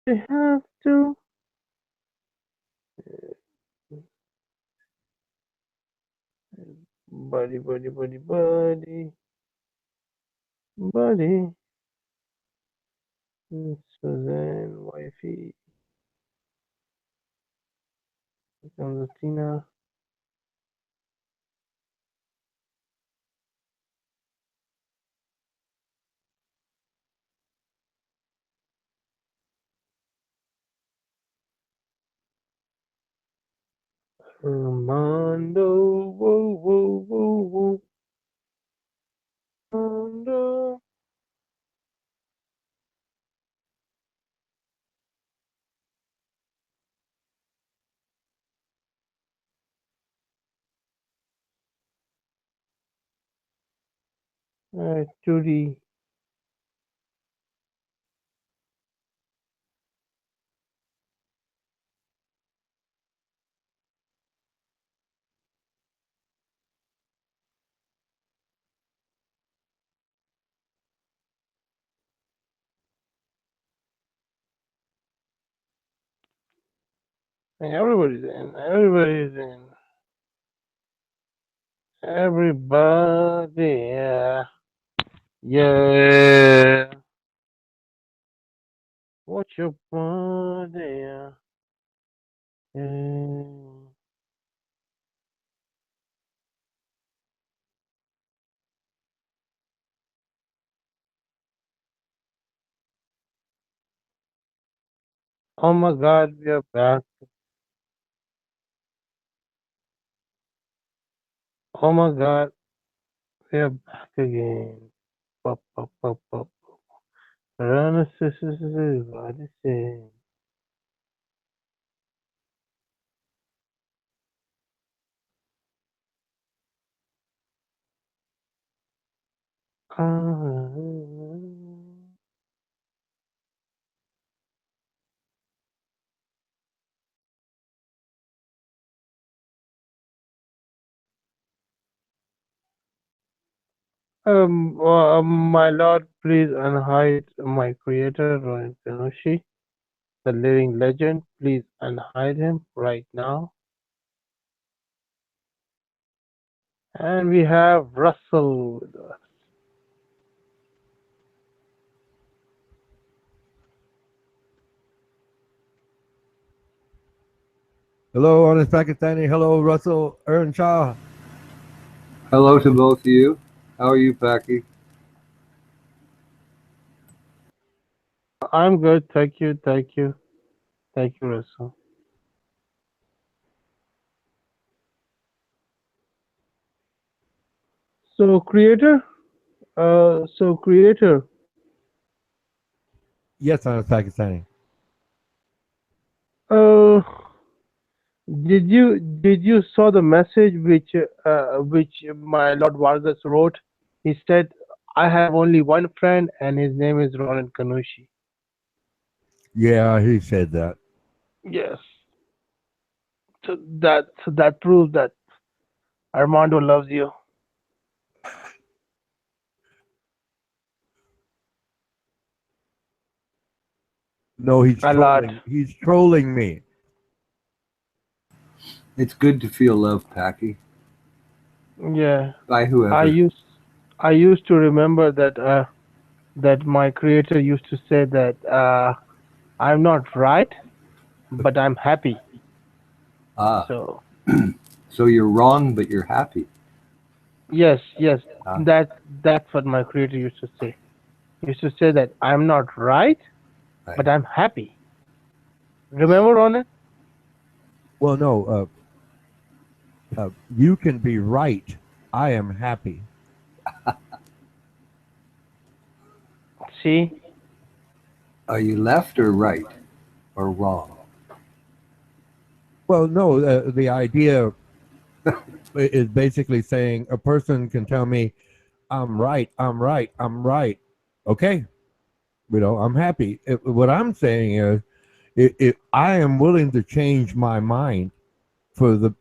They have to. Buddy, buddy, buddy, buddy, buddy. Suzanne, wifey, Constantina. Armando, whoa, whoa, whoa, whoa, Armando. Judy. Everybody's in. Everybody's in. Everybody, yeah. Yeah. What's your body, yeah. Yeah. Oh my God, we are back. Oh my God, we are back again. Pop, pop, pop, pop. Run, what is it? Ah. My lord, please unhide my creator, Roy Kenoshi, the living legend. Please unhide him right now. And we have Russell with us. Hello, honest Pakistani. Hello, Russell Earnshaw. Hello to both of you. How are you, Packy? I'm good. Thank you. Thank you. Thank you, Russell. So, creator, Yes, honest Pakistani. uh, did you saw the message which my Lord Vargas wrote? He said, "I have only one friend, and his name is Roland Kanushi." Yeah, he said that. Yes. So that proves that Armando loves you No, he's a lot. trolling. He's trolling me. It's good to feel love, Packy, Yeah. by I whoever. used I used to remember that my creator used to say that I'm not right, but I'm happy. Ah, So so you're wrong, but you're happy. yes, yes, Ah, that's what my creator used to say. He used to say that I'm not right, right. but I'm happy. Remember on it? Well, no, you can be right. I am happy. See? Are you left or right or wrong? Well, no, the idea is basically saying a person can tell me, I'm right, I'm right, I'm right. Okay, I'm happy. What I'm saying is, if I am willing to change my mind for the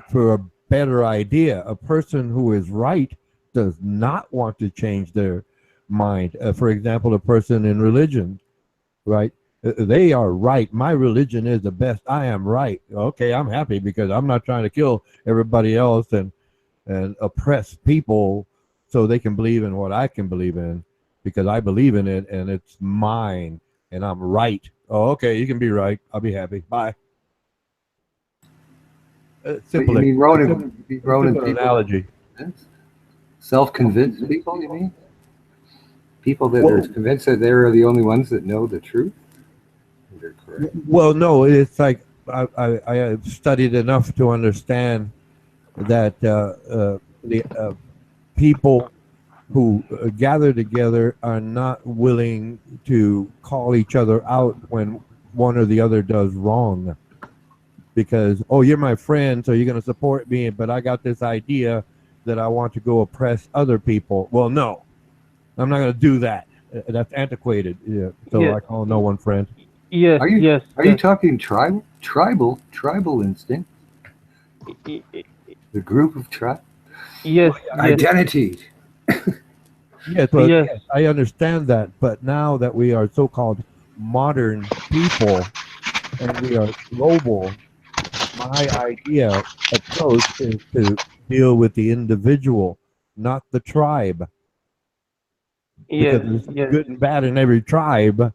for a better idea. A person who is right does not want to change their mind. For example, a person in religion, right? They are right. My religion is the best. I am right. Okay, I'm happy because I'm not trying to kill everybody else and oppress people so they can believe in what I can believe in because I believe in it and it's mine and I'm right. Oh, okay, you can be right. I'll be happy. Bye. But Simple. you mean Ronan Simple people, analogy. self-convinced people, you mean? People that Well, are convinced that they're the only ones that know the truth? You're correct. well, no, it's like I have studied enough to understand that the people who gather together are not willing to call each other out when one or the other does wrong. Because, oh, you're my friend, so you're going to support me, but I got this idea that I want to go oppress other people. Well, no, I'm not going to do that. That's antiquated. Yeah. So Yes, I call no one friend. yes, Are you yes, are you yes, talking tribal instinct? y- y- The group of tribe yes, yes, identity. Yes, but yes, yes, I understand that. But now that we are so-called modern people and we are global, my idea approach is to deal with the individual, not the tribe, because yes, there's yes. good and bad in every tribe,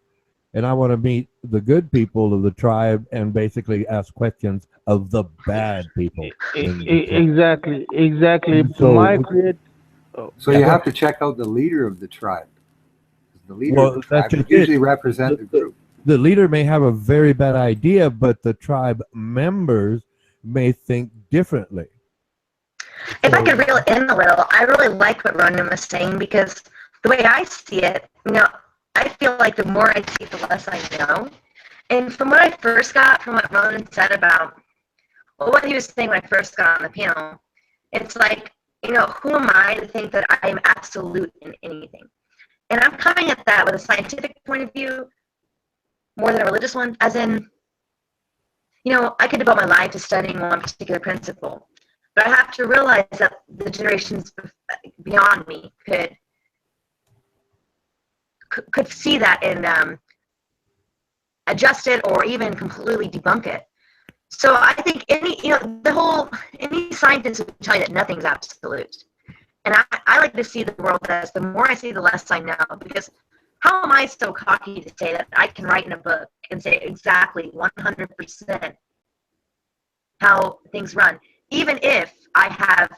and I want to meet the good people of the tribe and basically ask questions of the bad people in the tribe. Exactly, exactly. My So, create. Oh, So yeah, you go have ahead. to check out the leader of the tribe. The leader of the Well, that's tribe would just it. usually represent the group. The leader may have a very bad idea, but the tribe members may think differently. If I So, could reel it in a little, I really like what Ronan was saying because the way I see it, I feel like the more I see, the less I know. And from what I first got from what Ronan said about, well, what he was saying when I first got on the panel, it's like, who am I to think that I am absolute in anything? And I'm coming at that with a scientific point of view more than a religious one, as in, I could devote my life to studying one particular principle, but I have to realize that the generations beyond me could see that and adjust it or even completely debunk it. So I think any scientist would tell you that nothing's absolute. And I like to see the world as the more I see, the less I know. Because how am I so cocky to say that I can write in a book and say exactly 100% how things run, even if I have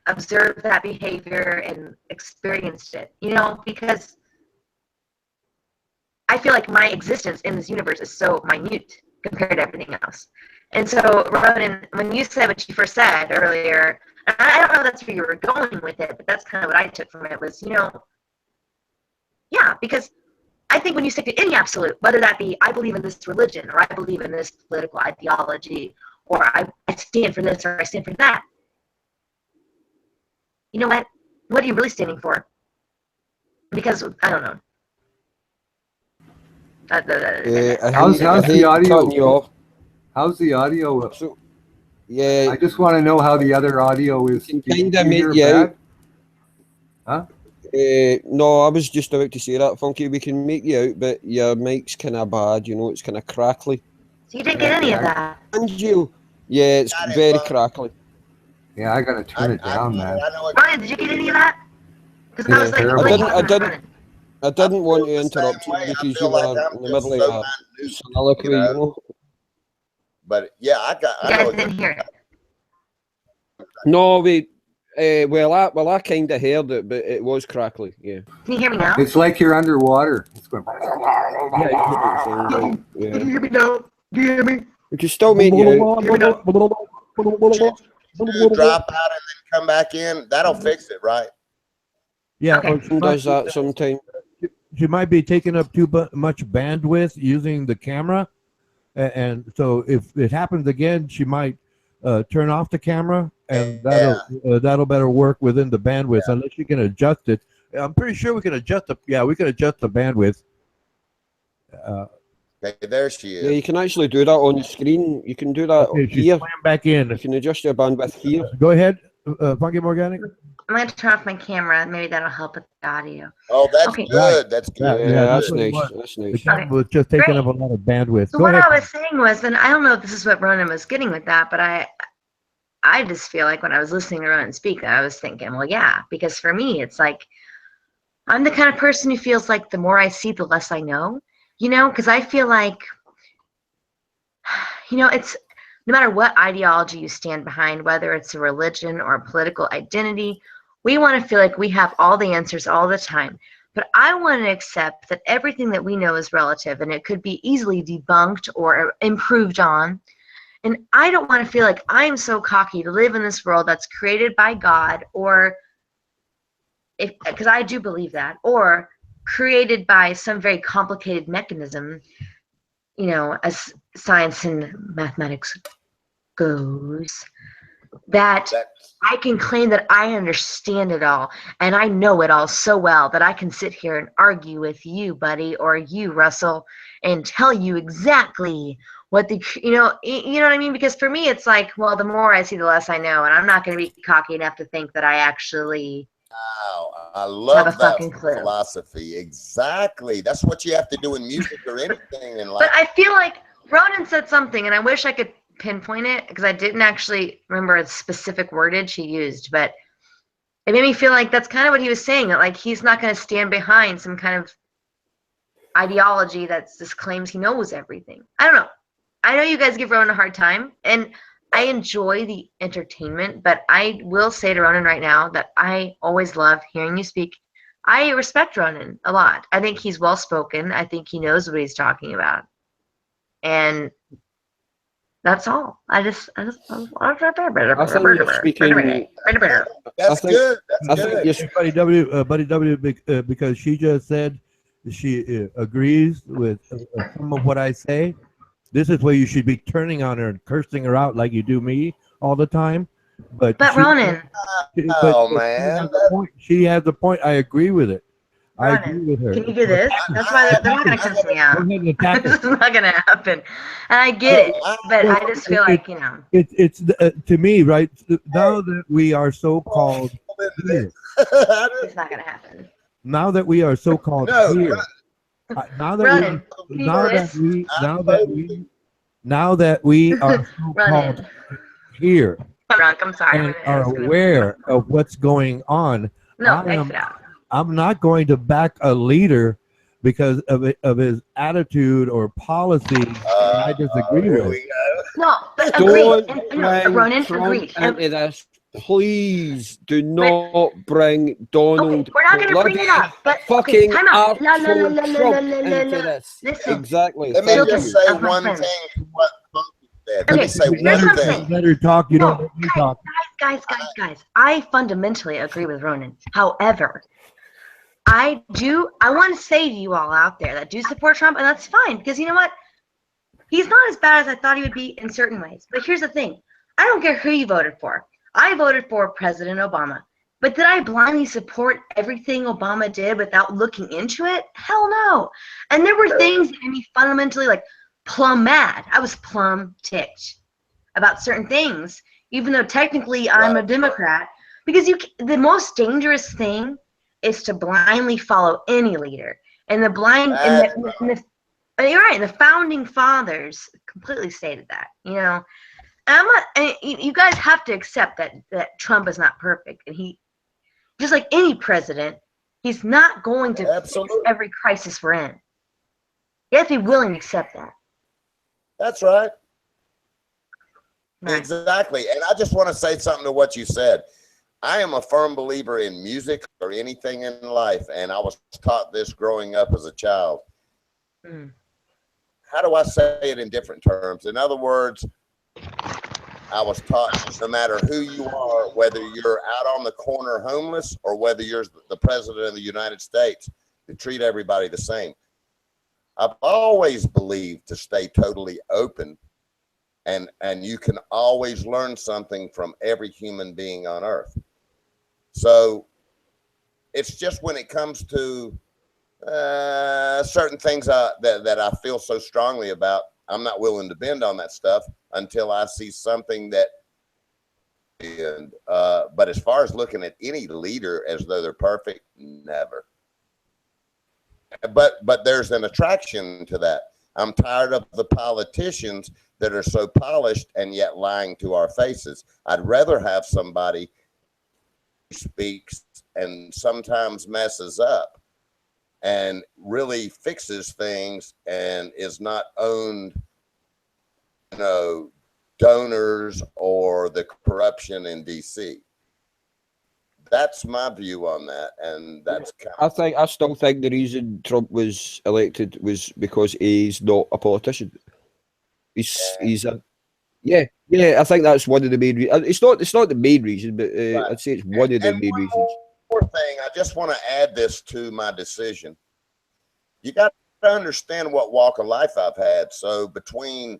observed that behavior and experienced it, because I feel like my existence in this universe is so minute compared to everything else. And so, Ronan, when you said what you first said earlier, and I don't know if that's where you were going with it, but that's kind of what I took from it was, yeah, because I think when you stick to any absolute, whether that be I believe in this religion or I believe in this political ideology or I stand for this or I stand for that, you know what? What are you really standing for? Because I don't know. How's I the hate audio? cutting you off. How's the audio? So, yeah, I just want to know how the other audio is. can Did kind of you make hear you out. bad? Huh? No, I was just about to say that, Funky. We can make you out, but your mic's kind of bad. It's kind of crackly. So you didn't get any of that. Angel, yeah, it's very crackly. Yeah, I gotta turn it down, man. Ryan, did you get any of that? Because I was It's like, terrible. I didn't want to interrupt you because you were in the middle of a soliloquy, But yeah, I You know guys what didn't hear it. No, well, I kind of heard it, but it was crackly. Yeah. Can you hear me now? It's like you're underwater. It's going. Can you hear me now? Do you hear me? We can still make you out. drop out and then come back in. That'll fix it, right? yeah, Okay. or Who does that sometime? she might be taking up too much bandwidth using the camera, and so if it happens again, she might turn off the camera, and that'll better work within the bandwidth unless you can adjust it. I'm pretty sure we can adjust the bandwidth. Okay, there she is. Yeah, you can actually do that on the screen. You can do that Okay, she here. swam back in. You can adjust your bandwidth here. Go ahead, Funky Morganic. I'm going to turn off my camera. Maybe that'll help with the audio. Oh, that's Okay. good. That's good. Yeah, Yeah, that's that's what it nice. was. That's The nice. camera was just taking up a lot of bandwidth. So Go what ahead. I was saying was, and I don't know if this is what Ronan was getting with that, but I just feel like when I was listening to Ronan speak, I was thinking, well, yeah, because for me, it's like I'm the kind of person who feels like the more I see, the less I know, because I feel like, it's no matter what ideology you stand behind, whether it's a religion or a political identity, we want to feel like we have all the answers all the time. But I want to accept that everything that we know is relative and it could be easily debunked or improved on. And I don't want to feel like I'm so cocky to live in this world that's created by God, or because I do believe that, or created by some very complicated mechanism, as science and mathematics goes, that I can claim that I understand it all and I know it all so well that I can sit here and argue with you, buddy, or you, Russell, and tell you exactly what you know what I mean? Because for me, it's like, well, the more I see, the less I know, and I'm not going to be cocky enough to think that I actually Wow, I have a love that fucking clue. philosophy. Exactly. That's what you have to do in music or anything in But life. I feel like Ronan said something, and I wish I could pinpoint it because I didn't actually remember a specific wordage he used, but it made me feel like that's kind of what he was saying, that like he's not going to stand behind some kind of ideology that just claims he knows everything. I don't know. I know you guys give Ronan a hard time, and I enjoy the entertainment, but I will say to Ronan right now that I always love hearing you speak. I respect Ronan a lot. I think he's well spoken. I think he knows what he's talking about. And that's all. I I think you're speaking. That's think- good. I That's think good. you're Buddy W, because she just said she agrees with some of what I say. This is where you should be turning on her and cursing her out like you do me all the time. But Ronan, Oh, she man. has a point. She has a point. I agree with it. I Ronan, agree with her. can you do this? That's why they're not going to cuss me Go out. ahead and attack This her. is not going to happen. And I get it, but I just feel like, It's to me, right? Now that we are so called here, it's not going to happen. now that we are so called No, here, now that Ronan, can you now do that this? we now that we are so called Ronan, here Drunk, I'm sorry. and are aware of what's going on, No, I am exit out. I'm not going to back a leader because of his attitude or policy that I disagree here with. we go. No, but Don't agreed. bring Ronan, Trump agreed. into this. Please do not bring Donald. Okay, we're not going to bring it up. But Fucking time out. Arthur Trump into this. Listen. Exactly. Let me Thank just you. say of my one friends. thing to what both of you said. Let Okay, me say here's one what I'm thing. saying. Let her talk. You don't No, let me talk. guys. I fundamentally agree with Ronan. However, I want to say to you all out there that do support Trump, and that's fine, because you know what? He's not as bad as I thought he would be in certain ways. But here's the thing. I don't care who you voted for. I voted for President Obama. But did I blindly support everything Obama did without looking into it? Hell no. And there were things that made me fundamentally plumb mad. I was plumb ticked about certain things, even though technically I'm a Democrat. Because the most dangerous thing is to blindly follow any leader. And the you're right. The founding fathers completely stated that. And you guys have to accept that Trump is not perfect, and he, just like any president, he's not going to fix every crisis we're in. You have to be willing to accept that. That's right. Right. Exactly. And I just want to say something to what you said. I am a firm believer in music or anything in life, and I was taught this growing up as a child. How do I say it in different terms? In other words, I was taught no matter who you are, whether you're out on the corner homeless or whether you're the president of the United States, to treat everybody the same. I've always believed to stay totally open, and you can always learn something from every human being on earth. So it's just when it comes to certain things that I feel so strongly about, I'm not willing to bend on that stuff until I see something that end. But as far as looking at any leader as though they're perfect, never. But there's an attraction to that. I'm tired of the politicians that are so polished and yet lying to our faces. I'd rather have somebody who speaks and sometimes messes up and really fixes things and is not owned, donors or the corruption in DC. That's my view on that, and that's I still think the reason Trump was elected was because he's not a politician. He's a yeah. I think that's one of the main reasons. It's not the main reason, but right. I'd say it's one of the main reasons. More thing, I just want to add this to my decision. You got to understand what walk of life I've had. So between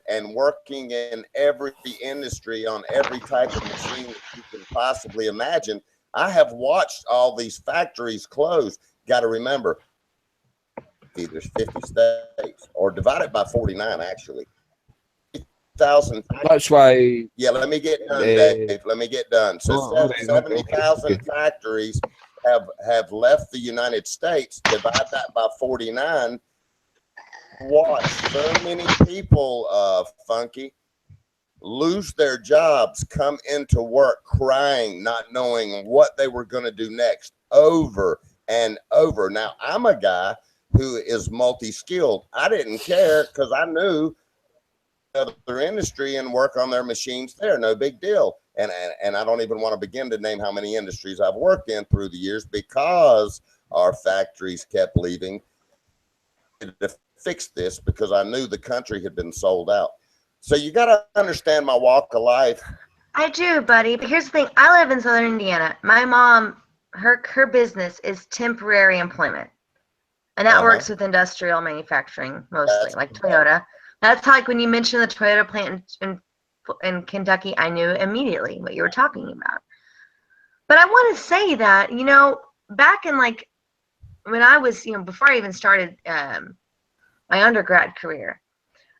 and working in every industry on every type of machine that you can possibly imagine, I have watched all these factories close. Got to remember, there's 50 states, or divide it by 49 actually. 1,000. That's why. Yeah, let me get done, Dave. Let me get done. So 70,000 factories have left the United States. Divide that by 49. Watch so many people, Funky, lose their jobs, come into work crying, not knowing what they were going to do next, over and over. Now, I'm a guy who is multi-skilled. I didn't care because I knew other industry and work on their machines there. No big deal. And I don't even want to begin to name how many industries I've worked in through the years because our factories kept leaving to fix this because I knew the country had been sold out. So you got to understand my walk of life. I do, buddy. But here's the thing. I live in Southern Indiana. My mom, her business is temporary employment. And that works with industrial manufacturing mostly, like Toyota. That's how, like when you mentioned the Toyota plant in Kentucky, I knew immediately what you were talking about. But I want to say that, back in like when I was, before I even started my undergrad career,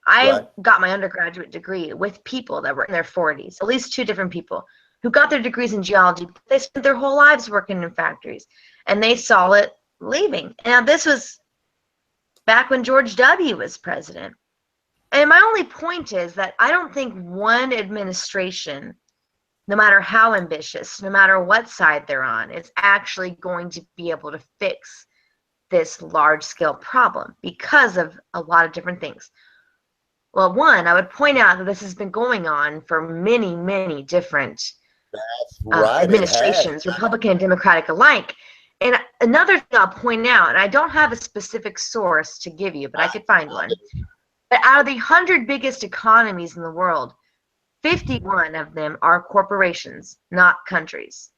I got my undergraduate degree with people that were in their 40s, at least 2 different people who got their degrees in geology. They spent their whole lives working in factories, and they saw it leaving. Now, this was back when George W. was president. And my only point is that I don't think one administration, no matter how ambitious, no matter what side they're on, is actually going to be able to fix this large-scale problem because of a lot of different things. Well, one, I would point out that this has been going on for many, many different administrations, Republican and Democratic alike. And another thing I'll point out, and I don't have a specific source to give you, but I could find one. But out of the 100 biggest economies in the world, 51 of them are corporations, not countries.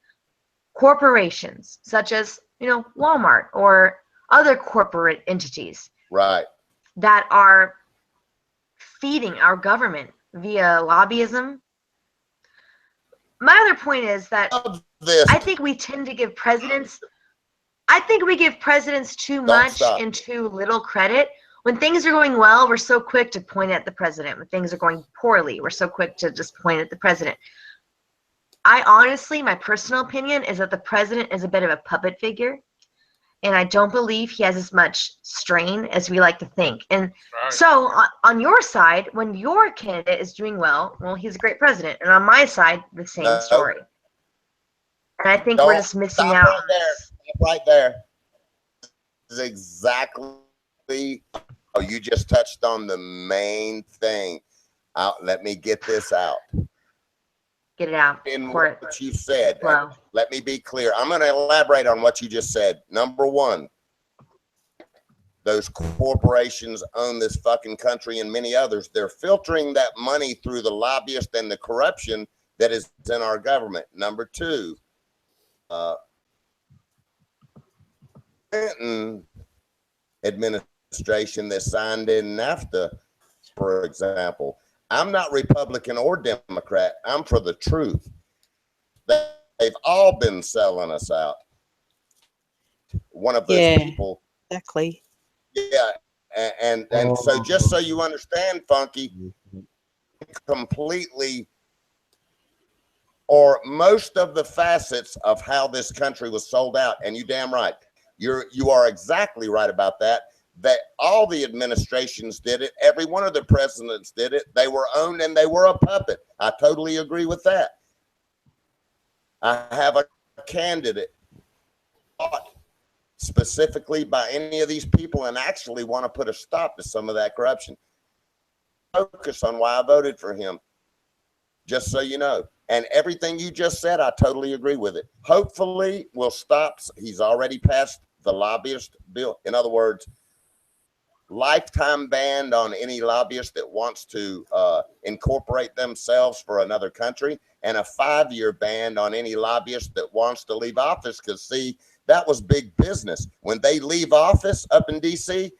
Corporations, such as, Walmart or other corporate entities. Right. That are feeding our government via lobbyism. My other point is that I think we tend to give presidents, too much and too little credit. When things are going well, we're so quick to point at the president. When things are going poorly, we're so quick to just point at the president. I honestly, my personal opinion is that the president is a bit of a puppet figure. And I don't believe he has as much strain as we like to think. And so on your side, when your candidate is doing well, he's a great president. And on my side, the same story. And I think we're just missing out. Right there. This is exactly. Oh, you just touched on the main thing. Let me get this out. Get it out. In what you said, let me be clear. I'm going to elaborate on what you just said. Number one, those corporations own this fucking country and many others. They're filtering that money through the lobbyists and the corruption that is in our government. Number two, Clinton administration that signed in NAFTA, for example. I'm not Republican or Democrat. I'm for the truth. They've all been selling us out. One of those people. Exactly. Yeah. And so just so you understand, Funky, completely or most of the facets of how this country was sold out. And you damn right. You are exactly right about that. That all the administrations did it. Every one of the presidents did it. They were owned and they were a puppet. I totally agree with that. I have a candidate bought specifically by any of these people and actually want to put a stop to some of that corruption. Focus on why I voted for him, just so you know. And everything you just said, I totally agree with it. Hopefully we'll stop. He's already passed the lobbyist bill. In other words, lifetime ban on any lobbyist that wants to incorporate themselves for another country, and a 5-year ban on any lobbyist that wants to leave office. Because see, that was big business. When they leave office up in DC,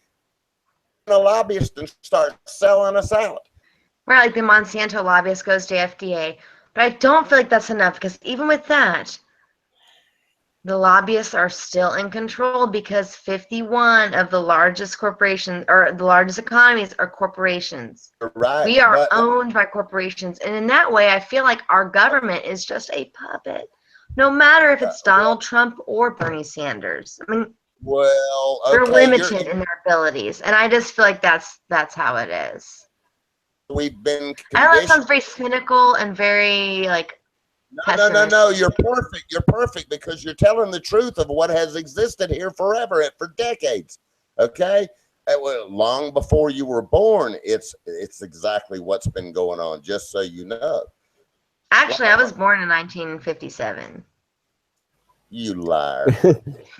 a lobbyist and start selling us out. Right, like the Monsanto lobbyist goes to FDA. But I don't feel like that's enough, because even with that, the lobbyists are still in control, because 51 of the largest corporations or the largest economies are corporations. Right. We are owned by corporations. And in that way, I feel like our government is just a puppet, no matter if it's Donald Trump or Bernie Sanders. I mean, well, okay, they're limited in their abilities. And I just feel like that's how it is. We've been conditioned. I know that sounds very cynical and very like, No. You're perfect. You're perfect, because you're telling the truth of what has existed here forever, for decades. Okay, long before you were born, it's exactly what's been going on. Just so you know. Actually, I was born in 1957. You liar.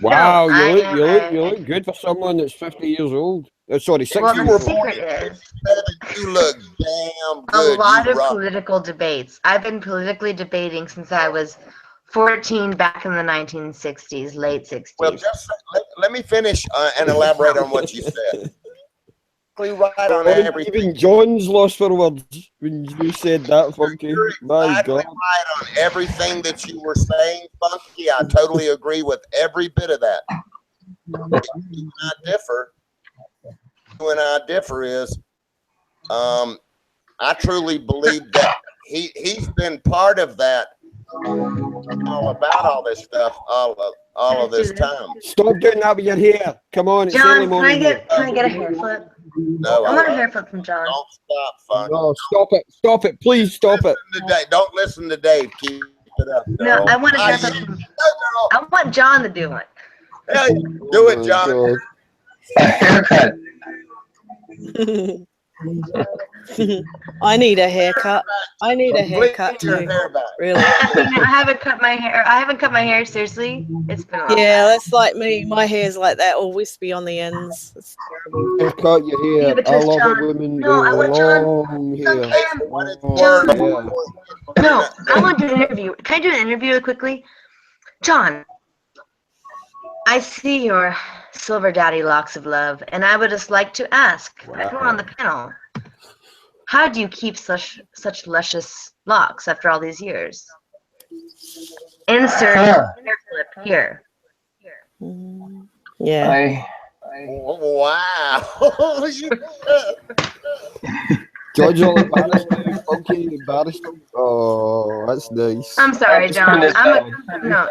Wow, No, you look good for someone that's 50 years old. Sorry, 60 well, years the old. secret is You look damn a good. lot you of rock. political debates. I've been politically debating since I was 14, back in the 1960s, late 60s. Well, just let me finish and elaborate on what you said. Right on everything. Even John's lost for words when you said that, Funky. You're My exactly God. right on everything that you were saying, Funky. I totally agree with every bit of that. You and I differ is, I truly believe that he's been part of that, all about all this stuff, all of this time. Stop doing that with your hair. Come on, it's early John, morning. can I get a hair flip? No, I want a hair flip from John. Don't stop, Funky. No, stop it, please stop it. Don't listen to Dave. Keep it up. No, I want a hair flip from I want John to do it. Hey, do it, John. Haircut. I need a haircut. I need a haircut Your too. hair back. Really? I haven't cut my hair. I haven't cut my hair, seriously. It's been a long Yeah, time. that's like me. My hair's like that, all wispy on the ends. It's terrible. Cut your hair. Yeah, but I just love John. it women No, I want John. long hair. John. Long hair. No, I want to do an interview. Can I do an interview quickly? John, I see your silver daddy locks of love, and I would just like to ask everyone on the panel, how do you keep such luscious locks after all these years? Insert hair clip here. Yeah. Wow. George all embarrassed, Funky embarrassed. Oh, that's nice. I'm sorry, John. This I'm No,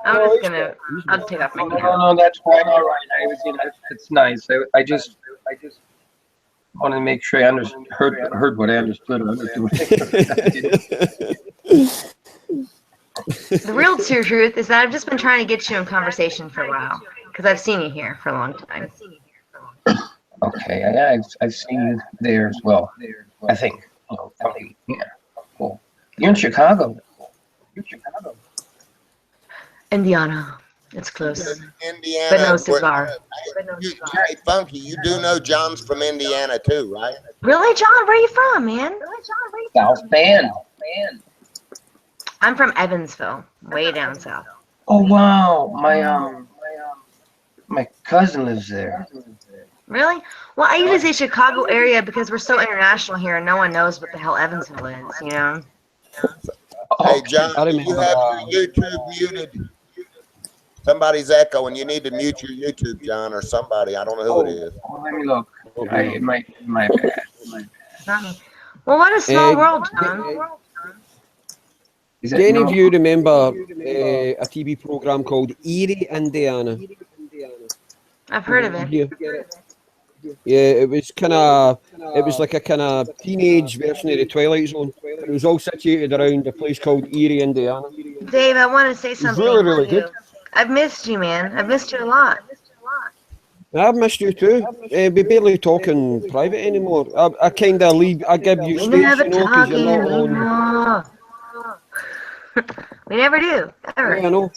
just gonna. I'll take off my hair. No, that's quite all right. I was, it's nice. I just wanted to make sure I heard what I understood. The real true truth is that I've just been trying to get you in conversation for a while because I've seen you here for a long time. Okay, I've seen you there as well. I think. Yeah. Cool. You're in Chicago. Indiana. It's close. Indiana. But no cigar. Hey, Funky, you do know John's from Indiana too, right? Really, John? Where are you from, man? South Bend. I'm from Evansville, way down south. Oh wow, my cousin lives there. Really? Well, I usually say Chicago area because we're so international here and no one knows what the hell Evansville is, you know? Hey, John, you have your YouTube muted. Somebody's echoing. You need to mute your YouTube, John, or somebody. I don't know who it is. Let me look. My bad. Well, what a small world, John. Is Do it any of not? you remember a TV program called Erie, Indiana? I've heard of it. Yeah, it was it was like a kind of teenage version of the Twilight Zone. But it was all situated around a place called Erie, Indiana. Dave, I want to say It was something really, to really you. good. I've missed you, man. I've missed you a lot. I've missed you too. We barely talk in private anymore. I kind of leave. I give you We space, never you know, because talk you're not on. anymore. We never do, ever. Yeah, I know.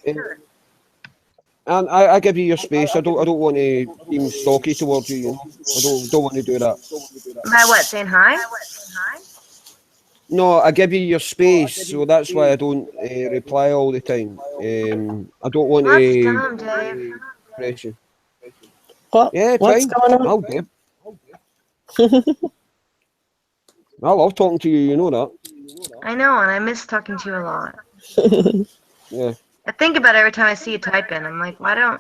And I give you your space. I don't want to seem stalky towards you. You know, I don't want to do that. By what? Saying hi? No, I give you your space, so that's why I don't reply all the time. I don't want That's to dumb, Dave. press you. What's fine. going on? I'll do. I love talking to you. You know that. I know, and I miss talking to you a lot. Yeah. I think about it every time I see you type in. I'm like, why don't?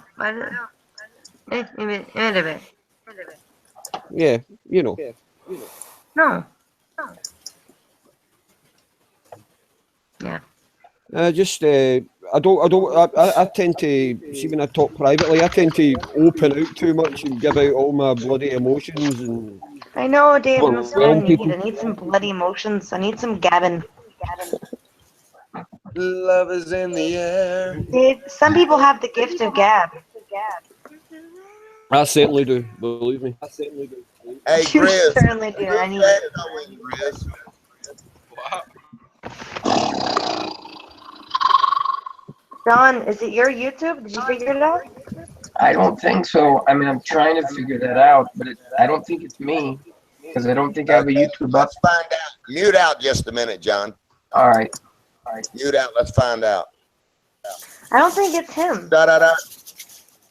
Yeah, you know. No. Yeah. I tend to see when I talk privately. I tend to open out too much and give out all my bloody emotions and. I know, Dave, and that's what I overwhelm need. people. I need some bloody emotions. I need some gabbing. Love is in the air. Dave, some people have the gift of gab. I certainly do. Believe me. Hey, You Grizz. certainly do. I need it. Grizz. Don, is it your YouTube? Did you figure it out? I don't think so. I mean, I'm trying to figure that out, but I don't think it's me because I don't think I have a YouTube up. Let's find out. Mute out just a minute, John. All right. Mute out. Let's find out. I don't think it's him. Da da da.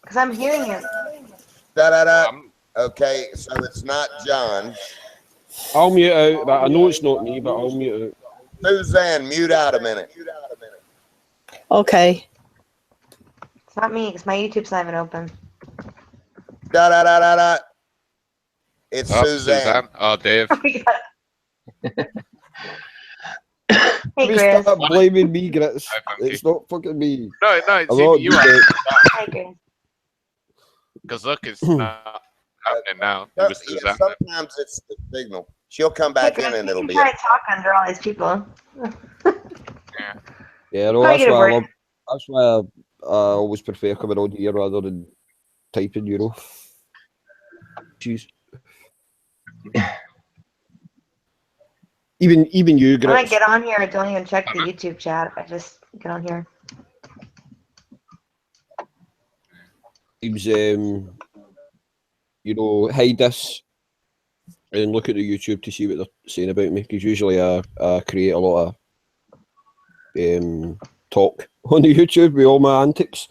Because I'm hearing him. Da da da. Okay, so it's not John. I'll mute out, but I know it's not me, but I'll mute out. Suzanne, mute out a minute. Okay. It's not me, because my YouTube's not even open. Da da da da da. It's Oh, Suzanne. Oh, Dave. Hey, Please Grizz. stop blaming me, Grits. Hi, Funky. It's not fucking me. No, I'm it's not you doing are. it. Hi, Grizz. Because look, it's not happening now. It No, was yeah, Suzanne. sometimes it's the signal. She'll come Hey, back in Grizz, and you it'll can be. try to talk under all these people. Yeah, no, Probably that's get a why I word. love. That's why I always prefer coming on here rather than typing. You know. Jeez. Even you, When I Grits. get on here, I don't even check the YouTube chat. I just get on here. Seems you know, hide this and look at the YouTube to see what they're saying about me, because usually I create a lot of talk on the YouTube with all my antics.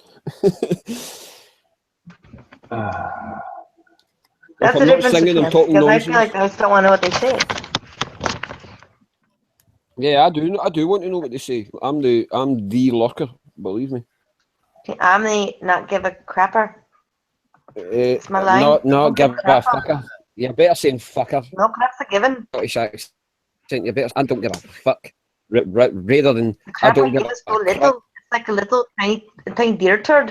That's I'm the not difference singing, I'm between us, talking because I nonsense. feel like those don't want to know what they say. Yeah, I do want to know what they say. I'm the lurker, believe me. I'm the not give a crapper. It's my line. Not Don't give a crap. fucker. You're better saying fucker. No crap's a given. Scottish accent. You better. I don't give a fuck. Rather than The I crap don't I give give a is so crap. little. It's like a little tiny deer turd.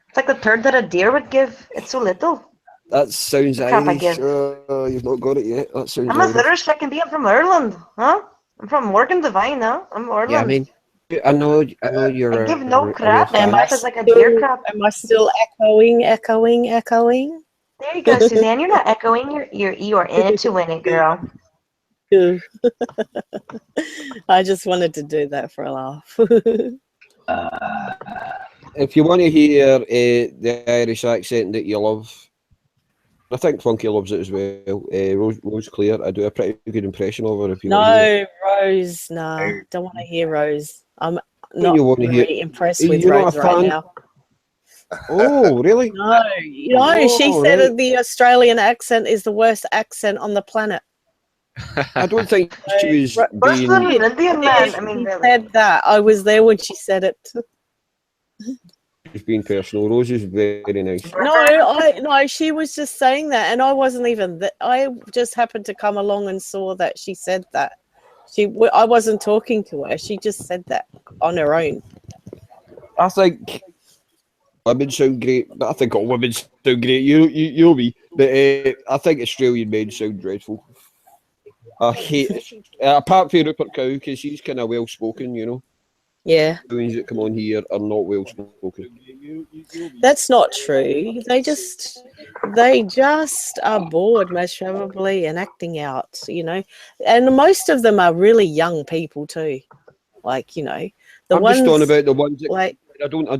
It's like the turd that a deer would give. It's so little. That sounds The crap I Irish. give. You've not got it yet. That sounds I'm as Irish. Irish as I can be. I'm from Ireland, huh? I'm from Morgan Divine, no? I'm Ireland. Yeah, I mean, I know you're. I give no a crap. real Am My I crap is like a deer still, crap. am I still echoing? There you go, Suzanne. You're not echoing. You are in it to win it, girl. Good. I just wanted to do that for a laugh. If you want to hear the Irish accent that you love, I think Funky loves it as well. Rose Claire, I do a pretty good impression of her. If you want to hear it. No, Rose, no. Don't want to hear Rose. I'm What not you want to hear? very impressed with You're not Rose a right fan? now. Oh, really? No, she Oh, said right. that the Australian accent is the worst accent on the planet. I don't think she was Worse than being. an Indian man. I mean, She really. said that. I was there when she said it. She's being personal. Rose is very nice. No, she was just saying that, and I wasn't even. I just happened to come along and saw that she said that. I wasn't talking to her. She just said that on her own. I think women sound great, but I think all women sound great. You know me, but I think Australian men sound dreadful. I hate it. Apart from Rupert Cow, because he's kind of well spoken, you know. Yeah, Australians that come on here are not well spoken. that's not true. They just are bored, most probably, and acting out. And most of them are really young people too. Like the I'm ones just on about the ones that like I don't know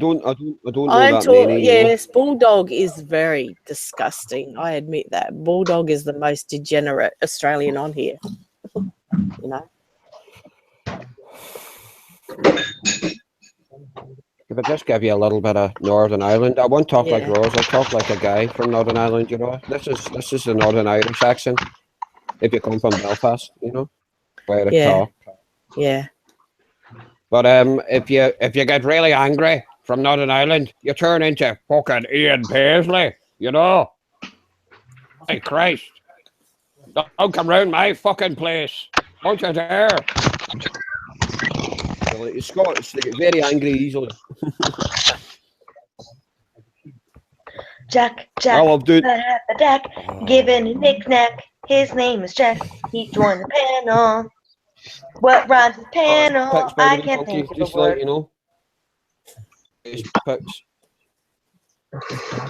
I'm that many. You know? yes, Bulldog is very disgusting. I admit that. Bulldog is the most degenerate Australian on here. You know. If I just give you a little bit of Northern Ireland, I won't talk like Yeah. Ross. I'll talk like a guy from Northern Ireland. You know, this is the Northern Irish accent. If you come from Belfast, you know, where I Yeah. talk. Yeah. But if you get really angry from Northern Ireland, you turn into fucking Ian Paisley. You know. Hey Christ! Don't come round my fucking place. Don't you dare! The Scots, they get very angry easily. Jack, I love doing. Jack, giving a knick-knack. His name is Jack. He joined the panel. What rhymes with panel? Picks by I the can't funky, think of just a like word. you know. Picks.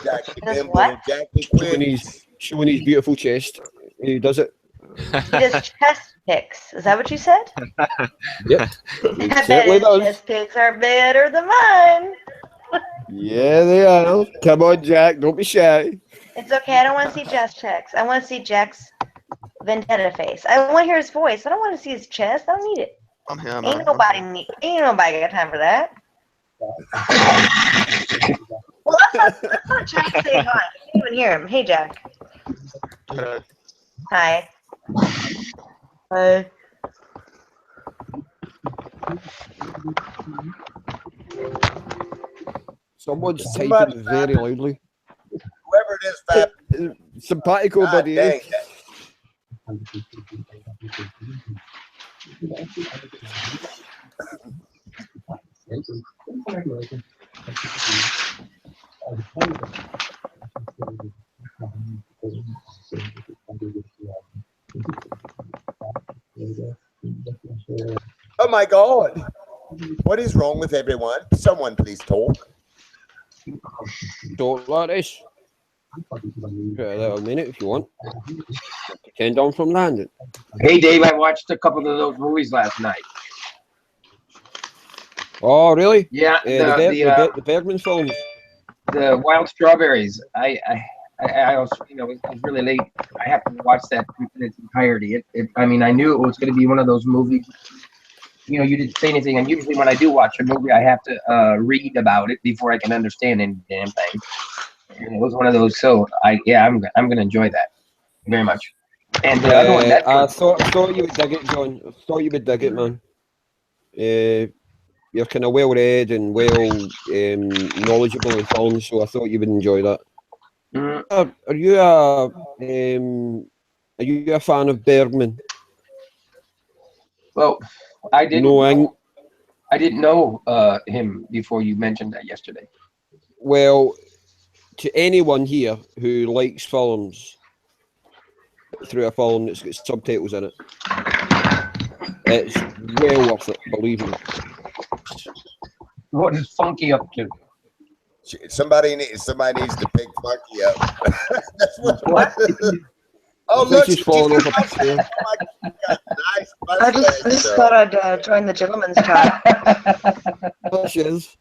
Jackie Does Bimble, what? Jackie Showing his beautiful chest. He does it. He does chest picks. Is that what you said? Yep. I bet Certainly his does. chest picks are better than mine. Yeah, they are. Come on, Jack. Don't be shy. It's okay. I don't want to see chest checks. I want to see Jack's vendetta face. I want to hear his voice. I don't want to see his chest. I don't need it. I'm here, man. Ain't nobody got time for that. Well, let's not Jack say hi. I can't even hear him. Hey, Jack. Okay. Hi. Hi. Someone's Somebody typing very loudly. Whoever it is, Fab. Simpatico, God buddy. dang. Oh my God. What is wrong with everyone? Someone please talk. Talk like this. Yeah, a little minute if you want. Pretend I'm from London. Hey, Dave, I watched a couple of those movies last night. Oh, really? Yeah, The Bergman films. the Wild Strawberries. I was, it was really late. I have to watch that in its entirety. I mean, I knew it was going to be one of those movies. You didn't say anything, and usually when I do watch a movie, I have to read about it before I can understand any damn thing. And it was one of those. So I'm going to enjoy that very much. And the other one, I thought you would dig it, John. I thought you would dig it, man. You're kind of well read and well knowledgeable in films, so I thought you would enjoy that. Are you a fan of Bergman? well, I didn't. No, I didn't know him before you mentioned that yesterday. Well, to anyone here who likes films, through a film that's got subtitles in it, it's well worth it, believe me. What is Funky up to? Somebody needs to pick Funky up. That's what. Oh, I think look, she's falling off a stair. Nice I just thought I'd join the gentleman's talk. Oh, she is.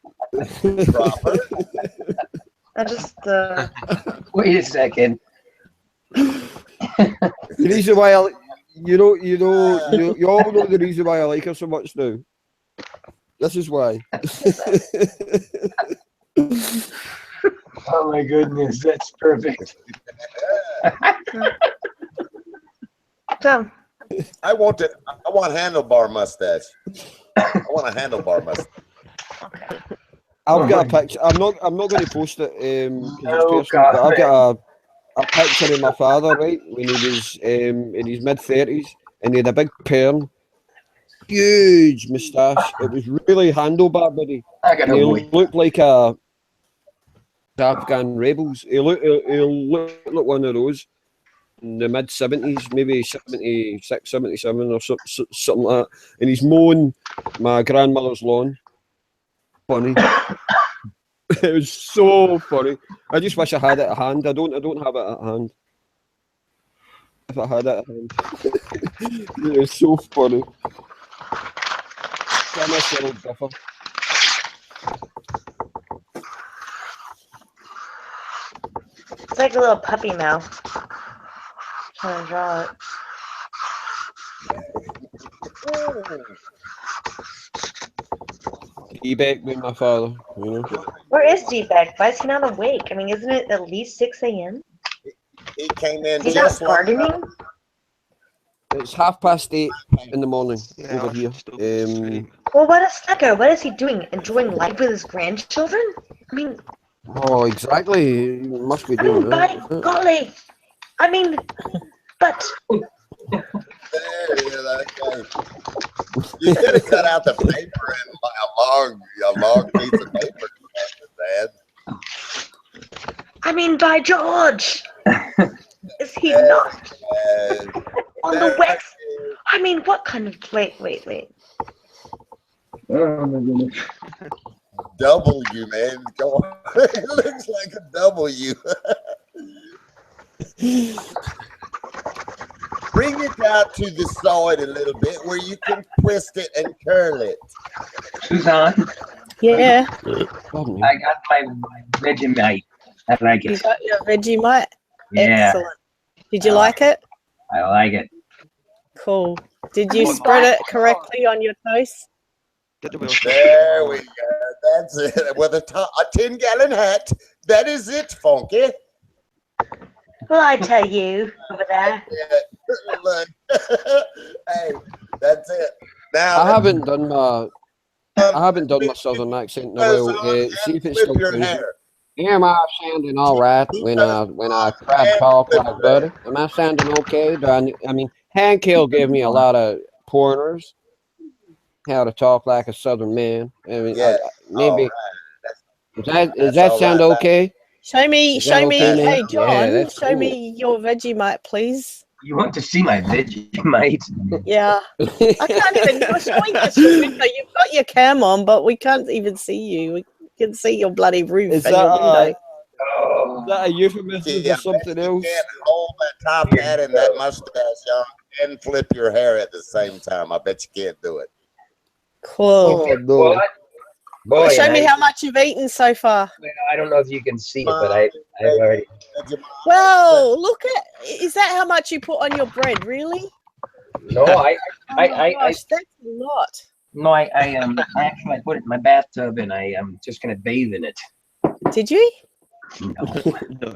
Proper. I just Wait a second. The reason why you all know the reason why I like her so much now. This is why. Oh my goodness, that's perfect. so. I want handlebar mustache. I want a handlebar mustache. Okay. I've got a picture. I'm not going to post it because Oh, it's personal. But I've God. got a picture of my father, right, when he was in his mid-30s, and he had a big perm, huge moustache. It was really handlebar, buddy. I got And he no voice. looked like a Afghan rebels. He looked like one of those in the mid 70s, maybe 76, 77 or something like that. And he's mowing my grandmother's lawn. Funny. It was so funny. I just wish I had it at hand. I don't have it at hand. If I had it at hand. It was so funny. I miss the old buffer. It's like a little puppy mouth. Trying to draw it. D-Beck with my father, you know. Where is D-Beck? Why is he not awake? I mean, isn't it at least 6 a.m.? He came in He's just not like gardening? It's 8:30 in the morning Yeah, over here. still asleep. Well, what a slacker. What is he doing? Enjoying life with his grandchildren? I mean, Oh, exactly. You must be doing by that. golly. I mean, but there, that guy. You could have cut out the paper and a long piece of paper, Dad. I mean, by George. Is he not on the west? I mean, what kind of wait. Oh my goodness. W, man. Go on. It looks like a W. Bring it out to the side a little bit where you can twist it and curl it. Suzanne, Yeah, Pardon me. I got my Vegemite. I like you it. got your Vegemite. Yeah, Excellent. Did you like it? I like it. Cool. Did you spread it correctly on your toast? There we go. That's it. With a 10-gallon hat. That is it, Funky. Well, I tell you over there. Look. Hey, that's it. Now I haven't done my southern accent in a while. See if it's flip still your crazy. hair. Am I sounding all right when I try to talk like Buddy? Am I sounding okay? I mean, Hank Hill gave me a lot of pointers how to talk like a southern man. I mean, Yeah. maybe That's does that all sound right. okay? Show me, Is that okay, man? hey Yeah, John, that's show cool. me your Vegemite, please. You want to see my Vegemite? Yeah. I can't even, you're showing us your window. You've got your cam on, but we can't even see you. We can see your bloody roof Is and your window. Oh, Is that a euphemism Yeah, for something else? You can't hold that top hat and that mustache on and flip your hair at the same time. I bet you can't do it. Cool. Oh no! what? Boy, Show and me how much you've eaten so far. I don't know if you can see it, but I've already. Whoa, look at, is that how much you put on your bread? Really? No, Oh my gosh, that's a lot. I actually I put it in my bathtub and I am just gonna bathe in it. Did you? No.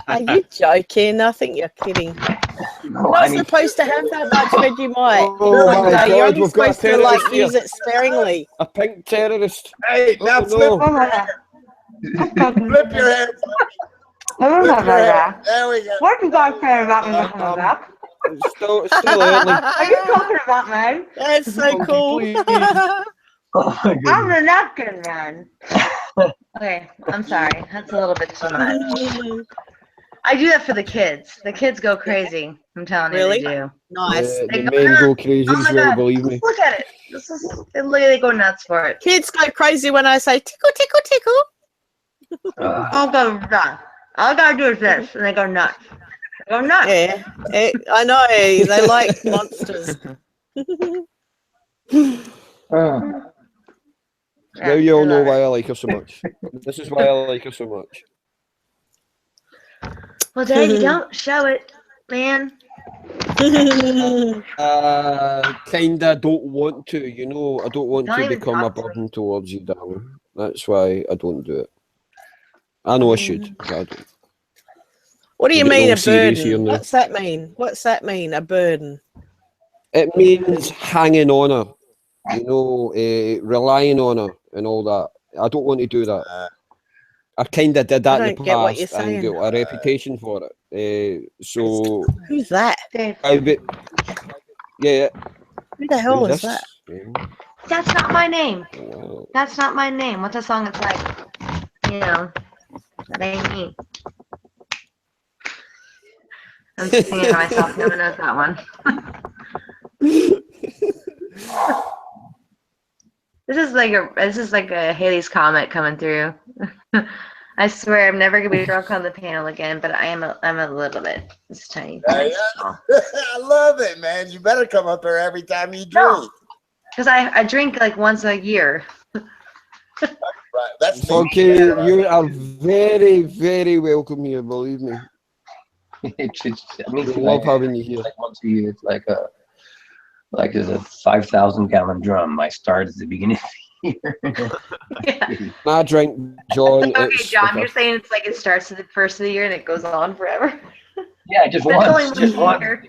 Are you joking? I think you're kidding. No, You're not supposed to have that much Vegemite. Oh my You're God, only we've got a supposed to like terrorist here. use it sparingly. A pink terrorist. Hey, now Oh, flip your hair. Flip your hair. There we go. What do you guys say about me coming back? It's still early. Are you talking about me? That's so Funky, cool. please. Oh my goodness. I'm the napkin man. Okay, I'm sorry. That's a little bit too much. I do that for the kids. The kids go crazy. I'm telling you, Really? they do. Nice. The men go crazy Oh as my well, God. believe me. Look at it. They go nuts for it. Kids go crazy when I say tickle, tickle, tickle. I'll go nuts. All I gotta do is this, and they go nuts. They go nuts. Yeah, I know. They like monsters. Now you all know why I like her so much. This is why I like her so much. Well, Dad, you don't show it, man. Kinda don't want to, you know. I don't want Don't to even become a talk to me. burden towards you, darling. That's why I don't do it. I know I should, but I don't. What do you I'm getting mean all a serious here burden? now. What's that mean? What's that mean? A burden? It means hanging on her, you know, relying on her and all that. I don't want to do that. I kind of did that I in the don't get what you're past and saying. got a reputation for it. So Who's that? I bet, yeah, Who the hell Who's is that? this? That's not my name. Wow. That's not my name. What's a song that's like, you know, that ain't me. I'm just singing to myself. No one knows that one. This is like a Haley's Comet coming through. I swear I'm never gonna be drunk on the panel again, but I'm a little bit. It's tiny. Yeah. I love it, man. You better come up here every time you drink. Because I drink like once a year. Right. That's me. Okay, you are very, very welcome here, believe me. I mean, We love having you here. like once a year, it's like there's a 5,000-gallon drum. I start at the beginning of the year. I drink, John. Okay, It's John, like you're saying it's like it starts at the first of the year and it goes on forever. Yeah, just But it's only once, just one one. year.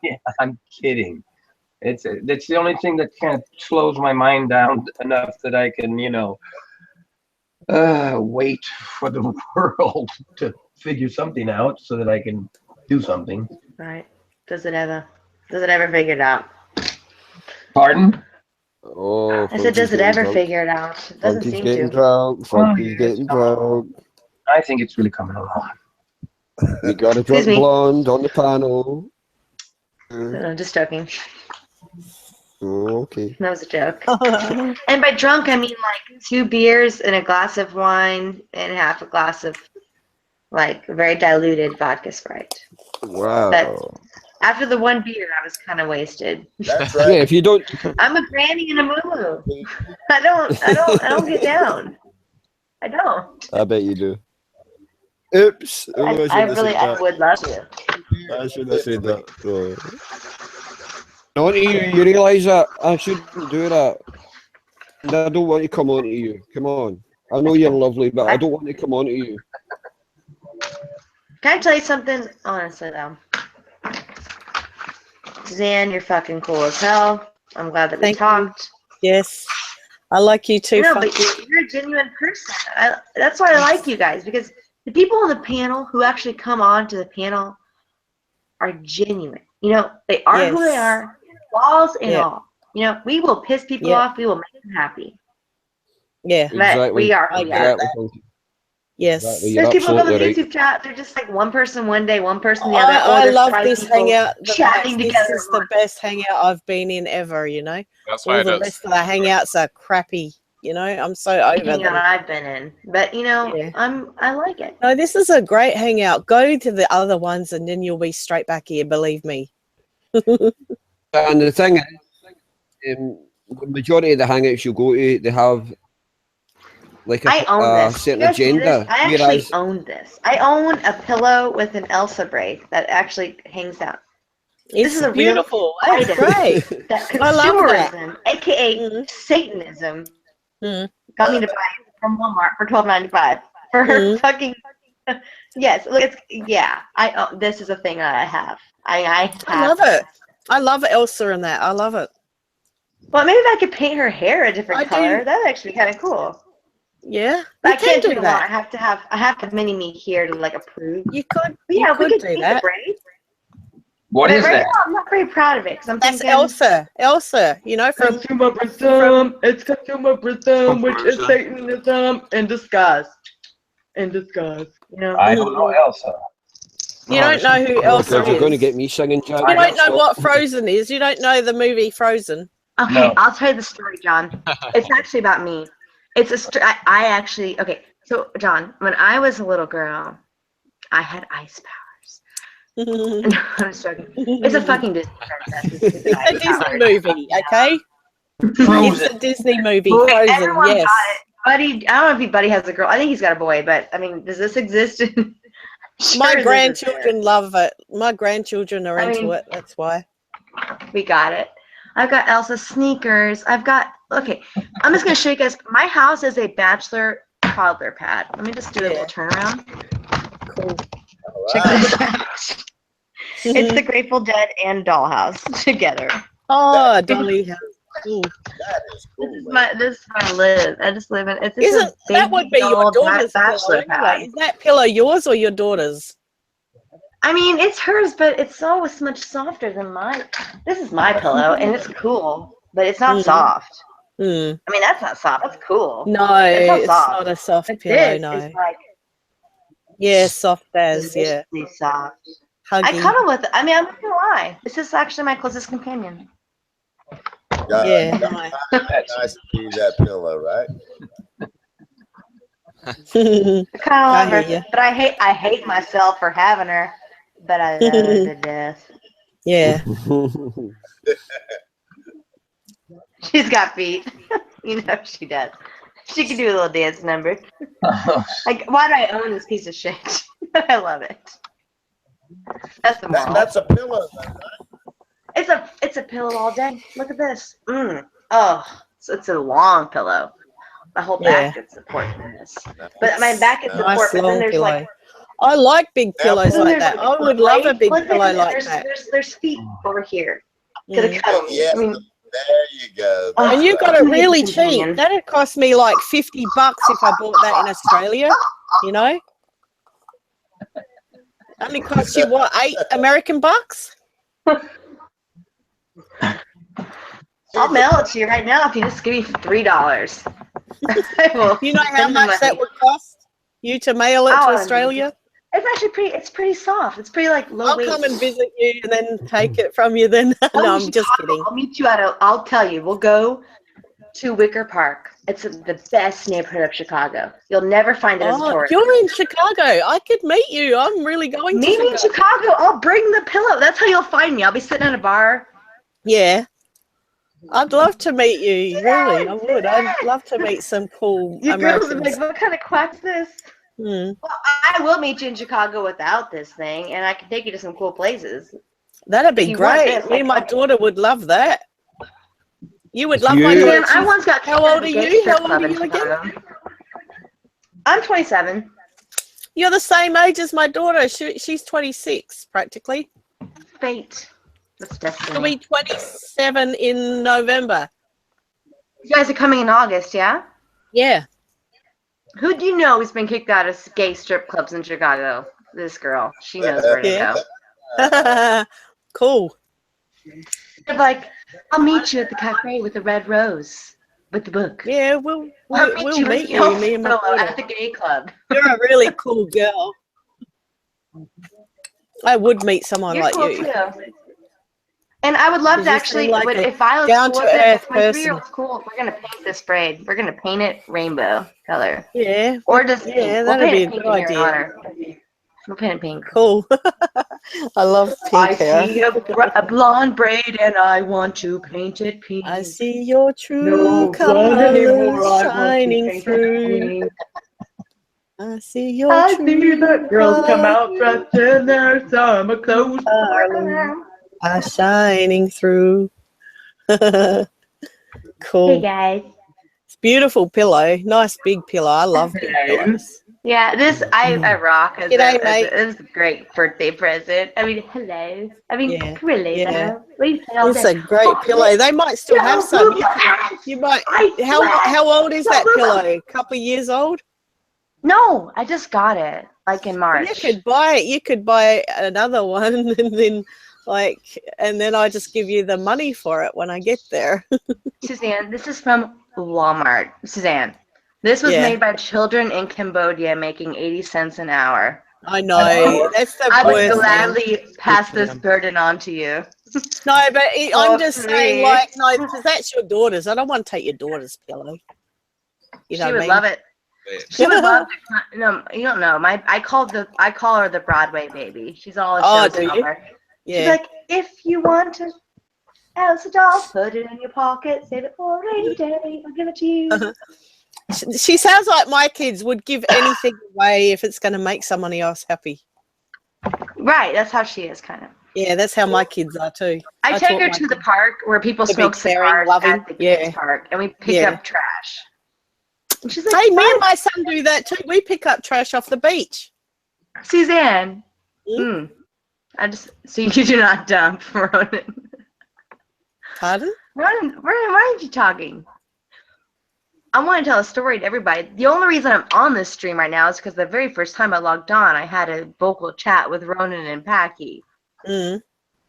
Yeah, I'm kidding. That's the only thing that kind of slows my mind down enough that I can, wait for the world to figure something out so that I can do something. Right. Does it ever figure it out? Pardon? Oh, I said, does it ever figure it out? It doesn't Funky's seem getting to. drunk. Funky's yes, getting drunk. I think it's really coming along. We got a Excuse drunk me. blonde on the panel. No, just joking. Oh, okay. That was a joke. And by drunk, I mean like 2 beers and a glass of wine and half a glass of like very diluted vodka Sprite. Wow. But after the 1 beer, I was kind of wasted. That's Yeah, right. if you don't, I'm a granny and a moo. I don't get down. I don't. I bet you do. Oops. Oh, I would love to. I should have said that. Oh. Don't you realise that? I shouldn't do that. And I don't want to come on to you. Come on. I know you're lovely, but I don't want to come on to you. Can I tell you something? Honestly, though. Suzanne, you're fucking cool as hell. I'm glad that we talked. Yes. I like you too. No, Funky. but you're a genuine person. That's why I like you guys, because the people on the panel who actually come on to the panel are genuine. They are who they are, flaws and all. We will piss people off. We will make them happy. Yeah. But we are who we are. Exactly. Yes. Exactly. There's You're people on the absolutely YouTube chat. They're just like one person one day, one person the other. I there's love 5 this people hangout. chatting This together. is the best hangout I've been in ever. That's why All it the does. rest of the hangouts are crappy. I'm so over Hangout them. I've been in, but I like it. No, this is a great hangout. Go to the other ones and then you'll be straight back here. Believe me. And the thing is, the majority of the hangouts you go to, they have like I own a this. certain You guys see this? agenda. I actually Whereas, own this. I own a pillow with an Elsa braid that actually hangs out. It's This is a beautiful. real That's item. great. That I love that. consumerism, aka Satanism, Mm. got me to buy it from Walmart for $12.95 for her fucking. Yes, look, this is a thing that I have. I love it. I love Elsa in that. I love it. Well, maybe if I could paint her hair a different I color, do. that'd actually be kind of cool. Yeah, But you I can't can do do that. that. I have to have mini me here to like approve. You could. But You yeah, we could could do paint the that. braid. What But is right that? now, I'm not very proud of it because I'm That's thinking Elsa. Elsa. From Consumerism. It's consumerism, which is Satanism in disguise. In disguise. I don't know Elsa. You don't know who Elsa you're going to is. get me singing, Jack. You don't know what Frozen is. You don't know the movie Frozen. Okay, No. I'll tell you the story, John. It's actually about me. It's I actually So, John, when I was a little girl, I had ice powers. No, I'm joking. It's a fucking Disney princess. It's It's a Disney movie, okay? Frozen. It's a Disney movie. Boy, Frozen, everyone yes. got it. Buddy, I don't know if Buddy has a girl. I think he's got a boy, but I mean, does this exist? Sure, My this is grandchildren love it. My grandchildren are into mean- it. That's why. We got it. I've got Elsa sneakers. I'm just gonna show you guys. My house is a bachelor toddler pad. Let me just do a little turnaround. Cool. Check this out. It's the Grateful Dead and Dollhouse together. Oh, Dolly House. Cool. That is cool. This is where I live. I just live in. It's Isn't that would be your daughter's pillow bachelor anyway? pad. Is that pillow yours or your daughter's? I mean, it's hers, but it's so much softer than mine. This is my pillow, and it's cool, but it's not soft. Mm. I mean, that's not soft. That's cool. No, It's not it's soft. not a soft But pillow. this No. is like Yeah, soft as. Yeah. deliciously soft. I Huggy. cuddle with it. I mean, I'm not gonna lie. This is actually my closest companion. Yeah. Nice. Nice to see that pillow, right? I kind of love I her, hear ya. but I hate myself for having her. But I love her to death. Yeah. She's got feet. You know she does. She can do a little dance number. Like, why do I own this piece of shit? I love it. That's the moral. That's a pillow. It's a pillow all day. Look at this. Oh, so it's a long pillow. My whole back could support this. But my back could support. Nice But then long there's pillow. like I like big pillows then like there's, that. like, I would love a big look at pillow it, like that. there's feet over here. Could have cuddled me. Yes, I mean, there you go. And you got it That's really right. cheap. That'd cost me like $50 if I bought that in Australia. You know, only cost you what, $8 bucks? I'll mail it to you right now if you just give me $3. I will You know how send the much that money. would cost you to mail it to Oh, Australia? It's actually pretty. It's pretty soft. It's pretty like low I'll weight. come and visit you and then take it from you. Then no, I'm just kidding. I'll meet you I'll tell you. We'll go to Wicker Park. It's the best neighborhood of Chicago. You'll never find it as a Oh, tourist. you're in Chicago. I could meet you. I'm really going Meet to me in Chicago. I'll bring the pillow. That's how you'll find me. I'll be sitting at a bar. Yeah. I'd love to meet you. Really, I would. I'd love to meet some cool You girls are Americans. like, what kind of quack's this? Hmm. Well, I will meet you in Chicago without this thing, and I can take you to some cool places. That'd be If you want great. this, Me and my daughter would love that. You would love You- my daughter. Man, I once got How old are you? How old are you again? I'm 27. You're the same age as my daughter. She's 26, practically. Fate. That's She'll destiny. be 27 in November. You guys are coming in August, yeah? Yeah. Who do you know has been kicked out of gay strip clubs in Chicago? This girl. She knows where to go. Cool. They're like, I'll meet you at the cafe with the red rose, with the book. Yeah, I'll we'll meet you, me and my daughter. at the gay club. You're a really cool girl. I would meet someone You're like cool you. too. And I would love You to just actually, seem like a if I was down cool to with it, earth if my person. 3-year-old's cool, we're gonna paint this braid. We're gonna paint it rainbow color, Yeah. or just pink. Yeah, We'll that'd paint be it a pink good in your idea. honor. We'll paint it pink. Cool. I love pink I hair. see a blonde braid and I want to paint it pink. I see your true No blonde anymore, colors I want to shining paint it through. pink. I see your I true see the girls come out colors dressed in their summer clothes. are shining through. Cool. Hey guys. It's beautiful pillow. Nice big pillow. I love big pillows. Yeah, this I rock as, G'day, mate. a great birthday present. I mean, hello. I mean, Yeah, really yeah. though. We play all It's day. a great pillow. They might still have some. You might. How old is that pillow? A couple of years old? No, I just got it like in March. You could buy it. You could buy another one, and then I just give you the money for it when I get there. Suzanne, this is from Walmart. Suzanne, this was Yeah. made by children in Cambodia making 80 cents an hour. I know. That's the I would worst thing. gladly pass this burden on to you. No, but I'm just saying, please. like, no, because that's your daughter's. I don't want to take your daughter's pillow. You know She what I would mean? love it. She would love it. No, you don't know. I call her the Broadway baby. She's all a Oh, do you? showstopper. She's Yeah. like, if you want to house a doll, put it in your pocket, save it for a rainy day. I'll give it to you. She sounds like my kids would give anything away if it's going to make somebody else happy. Right, that's how she is, kind of. Yeah, that's how my kids are too. I take taught her my to the kids park where people to be smoke caring, cigars loving. at the Yeah. kids park, and we pick Yeah. up trash. And she's like, Hey, me and "Why, my son do that too. We pick up trash off the beach. Suzanne." Hmm? So you do not dump, Ronan. Pardon? Ronan, why aren't you talking? I want to tell a story to everybody. The only reason I'm on this stream right now is because the very first time I logged on, I had a vocal chat with Ronan and Packy. Mm.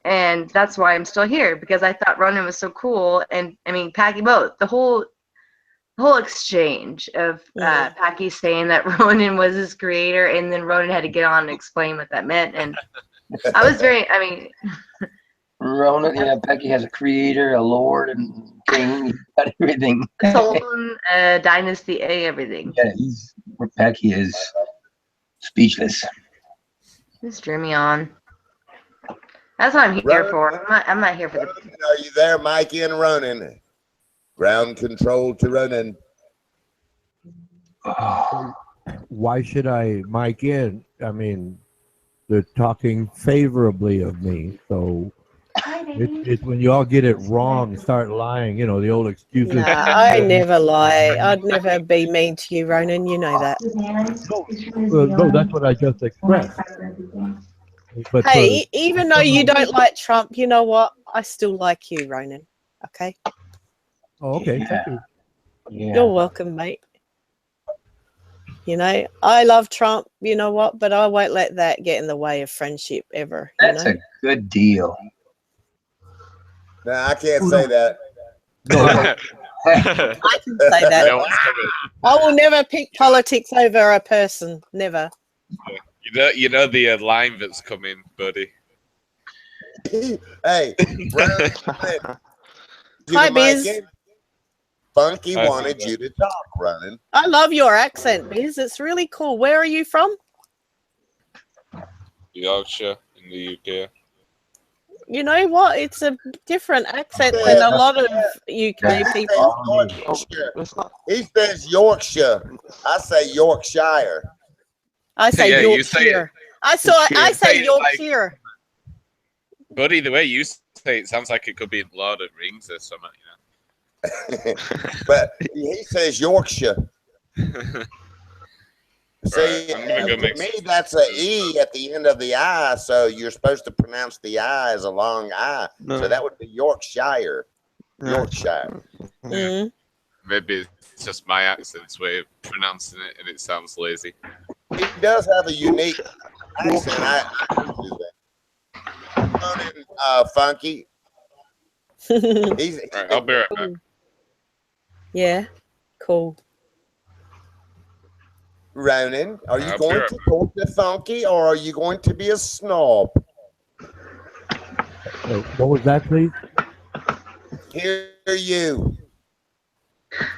And that's why I'm still here, because I thought Ronan was so cool. And I mean, Packy both. The whole exchange of Packy saying that Ronan was his creator, and then Ronan had to get on and explain what that meant. And I was Ronan, yeah, Becky has a creator, a lord, and king. He's got everything. Sultan, Dynasty A, everything. Yeah, Becky is speechless. Just drew me on. That's what I'm here for. I'm not here for the. Are you there, Mikey and Ronan? Ground control to Ronan. Why should I mic in? I mean, they're talking favorably of me, so it's when you all get it wrong, start lying. You know, the old excuses. Nah, I never lie. I'd never be mean to you, Ronan. You know that. No, that's what I just expressed. But Hey, even though you don't like Trump, you know what? I still like you, Ronan. Okay? Oh, okay, thank you. Yeah. You're welcome, mate. You know, I love Trump, you know what? But I won't let that get in the way of friendship ever. That's you know? a good deal. No, I can't say that. No, I can say that. No one's coming. I will never pick politics over a person. Never. You know the line that's coming, buddy. Hey, Hi, Biz. Funky Hi, wanted you to talk, Ronan. I love your accent, Biz. It's really cool. Where are you from? Yorkshire in the UK. You know what? It's a different accent than a lot of UK people. He says Yorkshire. I say Yorkshire. I say Yeah, you say Yorkshire. I say say it Yorkshire. Buddy, the way you say it sounds like it could be Lord of the Rings or something, But he says Yorkshire. See, I'm gonna go to make me, that's an E at the end of the I, so you're supposed to pronounce the I as a long I. No. So that would be Yorkshire. Yorkshire. Mm. Maybe it's just my accent's way of pronouncing it and it sounds lazy. He does have a unique accent. I can do that. Ronan, Funky. He's Alright, I'll be right back. Yeah, cool. Ronan, are you I'll be going right to talk to Funky or are you going to be a snob? What was that, please? Hear you.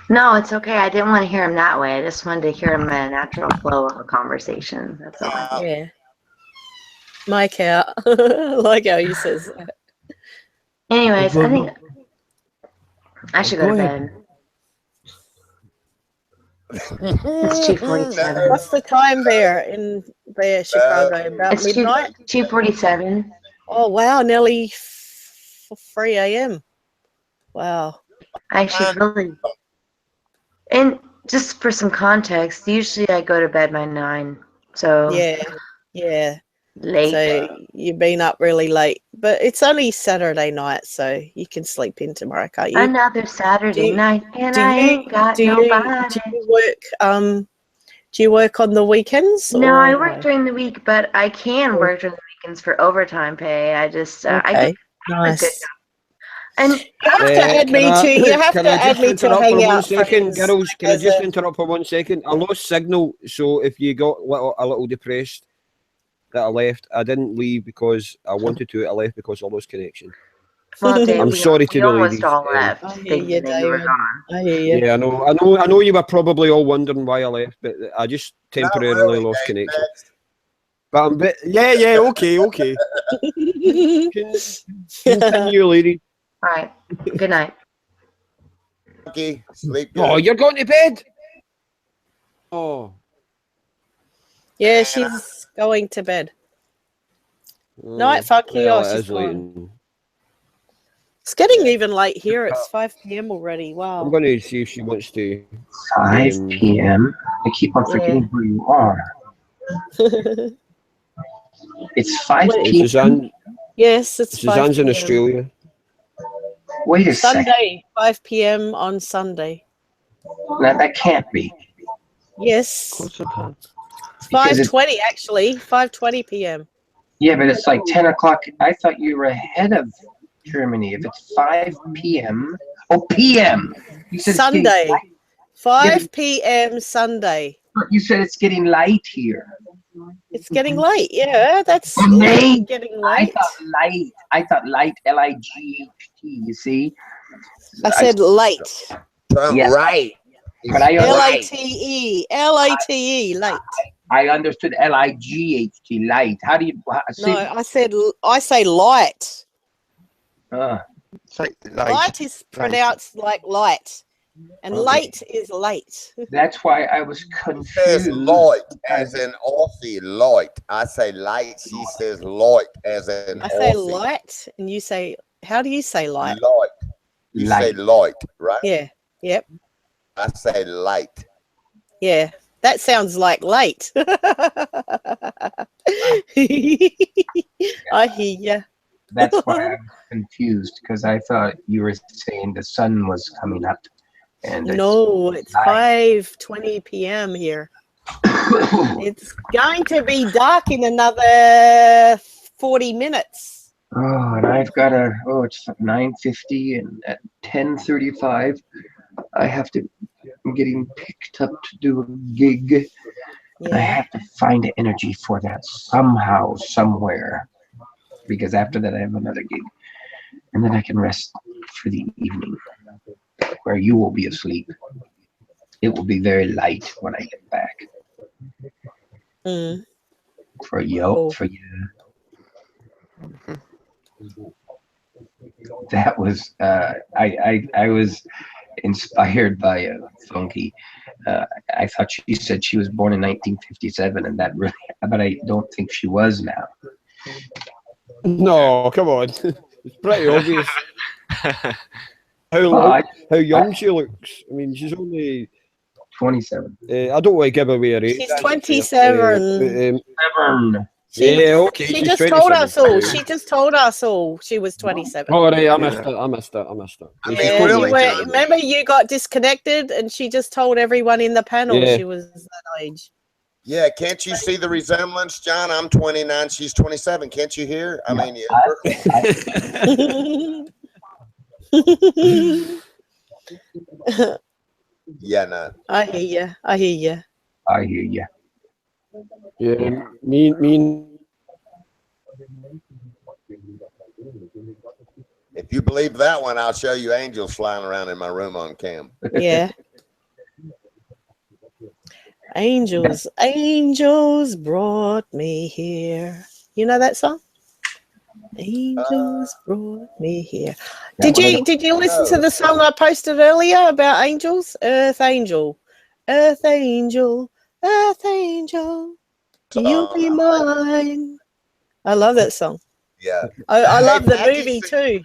No, it's okay. I didn't want to hear him that way. I just wanted to hear him in a natural flow of a conversation. That's all. Yeah. Mike out. I like how he says that. Anyways, I think I should go to ahead. bed. It's 2:47. What's the time there in Chicago? About It's midnight? 2:47. Oh, wow. Nearly 3 a.m. Wow. I should really. And just for some context, usually I go to bed by 9. So Yeah. late. So you've been up really late. But it's only Saturday night, so you can sleep in tomorrow, can't you? Another Saturday night, and I ain't got do nobody. you work on the weekends? No, or I work during the week, but I can work during the weekends for overtime pay. I just I Okay, get a good nice. job. And You have to add me to. You have to add me to hang out. Second, friends, girls, can I as just a- interrupt for 1 second? I lost signal, so if you got a little depressed that I left, I didn't leave because I wanted to. I left because I lost connection. well, Dave, I'm sorry to we the almost ladies. all left I hear thinking you, that you were David. gone. I hear you. Yeah, I know you were probably all wondering why I left, but I just Not temporarily really, lost Dave. connection. But I'm okay. Continue, lady. All right. Good night. Funky, sleep good. Oh, you're going to bed? Oh. Yeah, she's going to bed. Night, Funky. Well, Oh, it she's is late. gone. It's getting even late here. It's 5 p.m. already. Wow. I'm going to see if she wants to. 5 p.m. I keep on forgetting who you are. It's 5 Wait. p.m. Suzanne, Yes, it's 5 Suzanne's in p.m. Australia. Wait a second. Sunday, 5 p.m. on Sunday. Now, that can't be. Yes. Of course I can. It's Because it's- 5:20 actually. 5:20 p.m. Yeah, but it's like 10 o'clock. I thought you were ahead of Germany. If it's 5 p.m. Oh, p.m. You said it's getting Sunday. light. 5 p.m. Sunday. You said it's getting light here. It's getting late. Yeah, that's Late. getting I late. thought light. I thought light. Light. You see? I said late. Yeah. Right. But I Late. Late. Late. I understood light. Light. How do you see? No, I say light. Say Light is pronounced like light, and Okay. late is late. That's why I was She says confused. light as in Aussie light. I say light. She says light as in I say Aussie. light, and you say, how do you say light? Light. You say light, right? Yeah. Yep. I say light. Yeah. That sounds like late. I hear ya. That's why I was confused, because I thought you were saying the sun was coming up. And No, it's 5:20 p.m. here. It's going to be dark in another 40 minutes. Oh, and I've got it's 9:50, and at 10:35, I have to. I'm getting picked up to do a gig. I have to find energy for that somehow, somewhere, because after that I have another gig, and then I can rest for the evening, where you will be asleep. It will be very light when I get back. For you. That was I was inspired by Funky. I thought she said she was born in 1957, and that really, but I don't think she was now. No, come on. It's pretty obvious. How young she looks. I mean, she's only 27. I don't want to give away her age. She's 27. Yeah, okay. She she's just told 27. us all. She just told us all she was 27. Oh, right, I missed it. Yeah, remember you got disconnected, and she just told everyone in the panel Yeah. she was that age. Yeah, can't you see the resemblance, John? I'm 29, she's 27. Can't you hear? I mean, yeah, no. I hear you. I hear you. I hear you. Yeah, me. If you believe that one, I'll show you angels flying around in my room on cam. Yeah. Angels brought me here. You know that song? Angels brought me here. Did you listen to the song I posted earlier about angels? Earth angel, earth angel, earth angel, you'll be mine. I love that song. Yeah. I love the Packy movie too.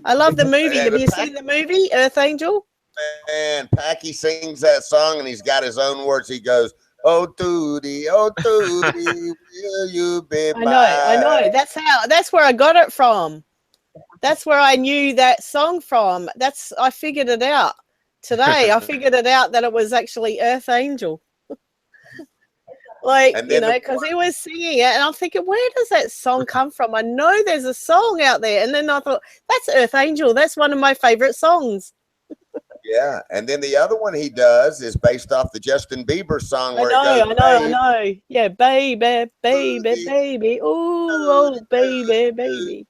I love the movie. Have you seen the movie Earth Angel? Man, Packy sings that song and he's got his own words. He goes, oh Tootie, will you be mine? I know. That's where I got it from. That's where I knew that song from. I figured it out today. I figured it out that it was actually Earth Angel. Because he was singing it, and I'm thinking, where does that song come from? I know there's a song out there, and then I thought, that's Earth Angel. That's one of my favorite songs. Yeah, and then the other one he does is based off the Justin Bieber song. I know. Yeah, baby, baby. Oh, baby, baby.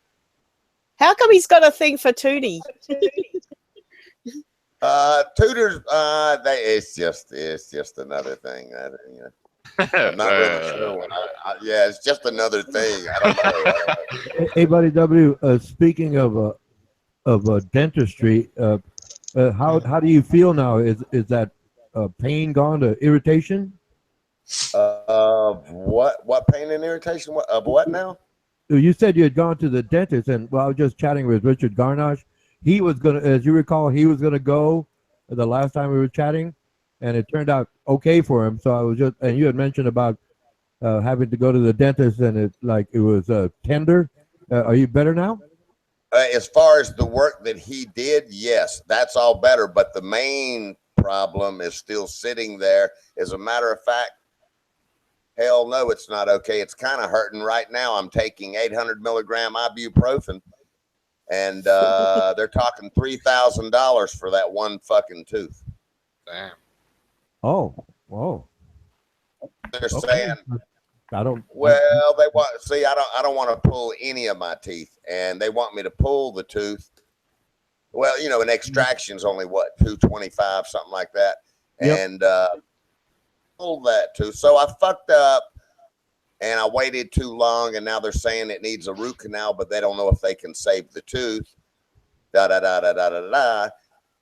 How come he's got a thing for Tootie? Tutors, it's just another thing. I'm not really sure. Yeah, it's just another thing. I don't know. Hey, buddy W. Speaking of dentistry, how do you feel now? Is that pain gone to irritation? What pain and irritation? What now? You said you had gone to the dentist, and I was just chatting with Richard Garnash. He was gonna, as you recall, he was gonna go the last time we were chatting, and it turned out okay for him. So I was just, and you had mentioned about having to go to the dentist, and it was tender. Are you better now? As far as the work that he did, yes, that's all better. But the main problem is still sitting there. As a matter of fact, hell no, it's not okay. It's kind of hurting right now. I'm taking 800 milligram ibuprofen, and they're talking $3,000 for that one fucking tooth. Damn. Oh, whoa. They're saying, I don't. well, they want, see, I don't want to pull any of my teeth, and they want me to pull the tooth. Well, you know, an extraction's only what, $225, something like that. Yep. And pull that tooth. So I fucked up, and I waited too long, and now they're saying it needs a root canal, but they don't know if they can save the tooth. Da da da da da da da.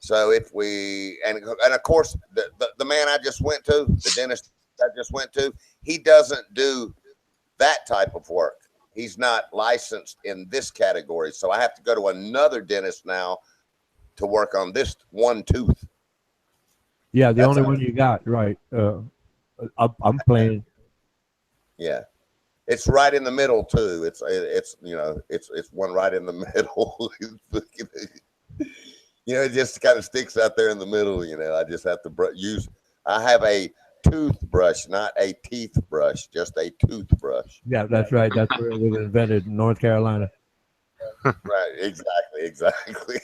So if we, and of course the man I just went to, the dentist I just went to, he doesn't do that type of work. He's not licensed in this category, so I have to go to another dentist now to work on this one tooth. Yeah, the only one you got, right? I'm playing. Yeah, it's right in the middle too. It's you know, it's one right in the middle. You know, it just kind of sticks out there in the middle. You know, I just have to use. I have a toothbrush, not a teeth brush, just a toothbrush. Yeah, that's right. That's where it was invented in North Carolina. Right, exactly.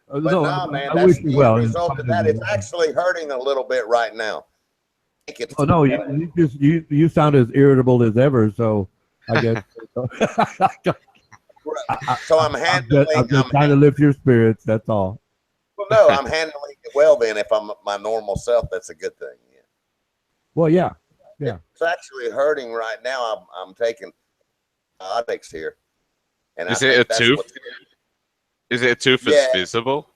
But No, no, man, I that's wish the you well. result of that. It's actually hurting a little bit right now. Oh no, you sound as irritable as ever. So I guess. So I'm handling. I'm just trying to lift your spirits. That's all. Well, no, I'm handling it well. Then, if I'm my normal self, that's a good thing. Yeah. Well, yeah. It's actually hurting right now. I'm taking antibiotics here, and is it a tooth? Is it a tooth that's visible?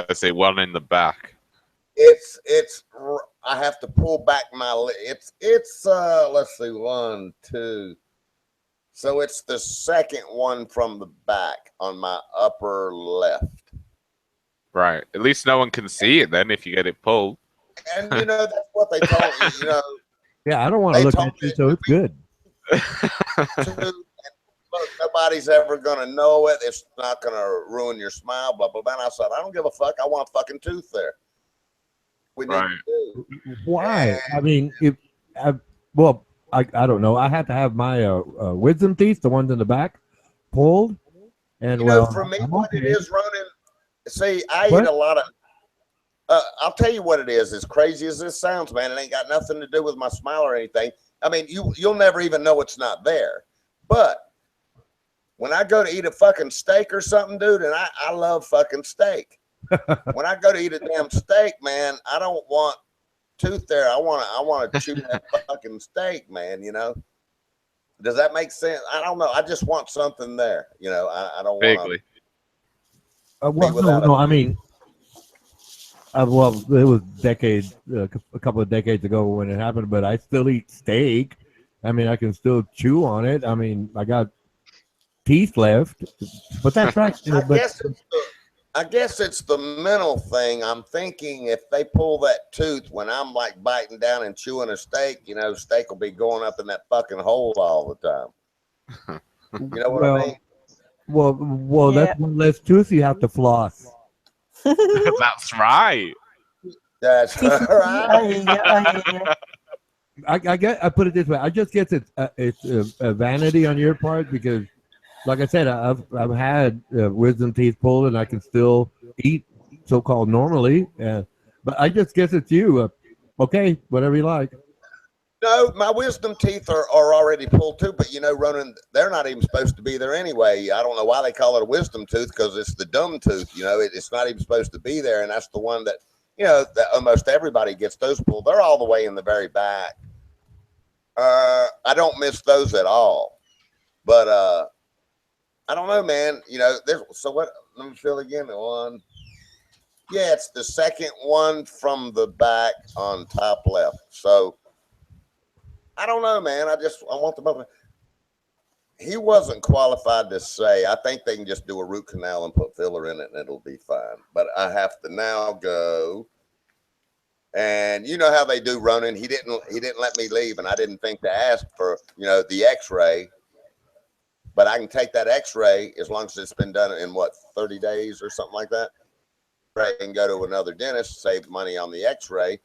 Is it one in the back? It's. I have to pull back my. It's. Let's see, 1, 2. So it's the second one from the back on my upper left. Right. At least no one can see it then if you get it pulled. And you know, that's what they told me. You know. Yeah, I don't want to look at you, so it's good. Look, nobody's ever gonna know it. It's not gonna ruin your smile. Blah blah blah. And I said, I don't give a fuck. I want a fucking tooth there. We need to do. Why? I mean, I don't know. I had to have my wisdom teeth, the ones in the back, pulled. And you know, for me, what it is, Ronan. See, I eat a lot of. I'll tell you what it is. As crazy as this sounds, man, it ain't got nothing to do with my smile or anything. I mean, you'll never even know it's not there. But when I go to eat a fucking steak or something, dude, and I love fucking steak. When I go to eat a damn steak, man, I don't want tooth there. I want to chew that fucking steak, man. You know. Does that make sense? I don't know. I just want something there. You know, I don't want to. Well, no. I mean. Well, it was a couple of decades ago when it happened, but I still eat steak. I mean, I can still chew on it. I mean, I got teeth left, but that's right. I guess it's the mental thing. I'm thinking if they pull that tooth when I'm like biting down and chewing a steak, you know, steak will be going up in that fucking hole all the time. You know what I mean? Well, that's one less tooth you have to floss. That's right. That's right. I put it this way. I just guess it's a vanity on your part because, like I said, I've had wisdom teeth pulled and I can still eat so-called normally. But I just guess it's you. Okay, whatever you like. No, my wisdom teeth are already pulled too, but you know, Ronan, they're not even supposed to be there anyway. I don't know why they call it a wisdom tooth because it's the dumb tooth. You know, it's not even supposed to be there, and that's the one that, you know, that almost everybody gets those pulled. They're all the way in the very back. I don't miss those at all, but I don't know, man. You know, so what? Let me feel again. One, yeah, it's the second one from the back on top left. So. I don't know, man. I want the moment. He wasn't qualified to say. I think they can just do a root canal and put filler in it and it'll be fine. But I have to now go. And you know how they do, Ronan. He didn't let me leave, and I didn't think to ask for, you know, the X-ray. But I can take that X-ray as long as it's been done in what, 30 days or something like that. and go to another dentist, save money on the X-ray,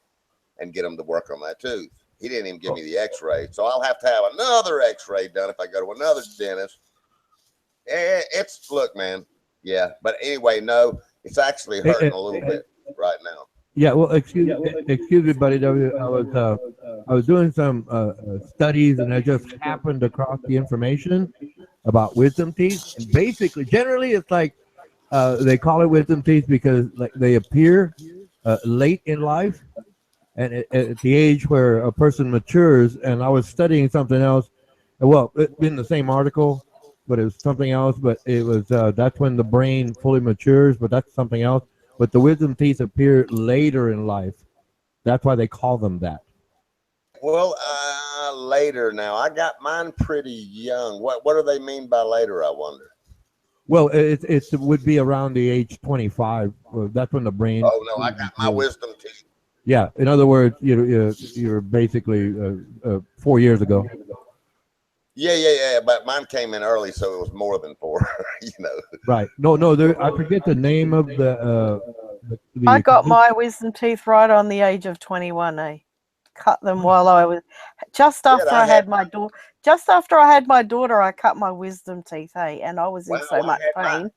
and get them to work on that tooth. He didn't even give me the X-ray, so I'll have to have another X-ray done if I go to another dentist. It's look, man. Yeah, but anyway, no, it's actually hurting a little bit right now. Yeah, well, excuse me, buddy. W. I was doing some studies, and I just happened across the information about wisdom teeth. And basically, generally, it's like they call it wisdom teeth because like they appear late in life, and at the age where a person matures. And I was studying something else. Well, in the same article, but it was something else. But it was that's when the brain fully matures. But that's something else. But the wisdom teeth appear later in life. That's why they call them that. Well, later now. I got mine pretty young. What do they mean by later, I wonder? Well, it would be around the age 25. That's when the brain. Oh no, I got my wisdom teeth. Yeah, in other words, you're basically 4 years ago. Yeah. But mine came in early, so it was more than 4. Right. No. I forget the name of the I got my wisdom teeth right on the age of 21. Cut them while I was just after I had my daughter. Just after I had my daughter, I cut my wisdom teeth. And I was in so much pain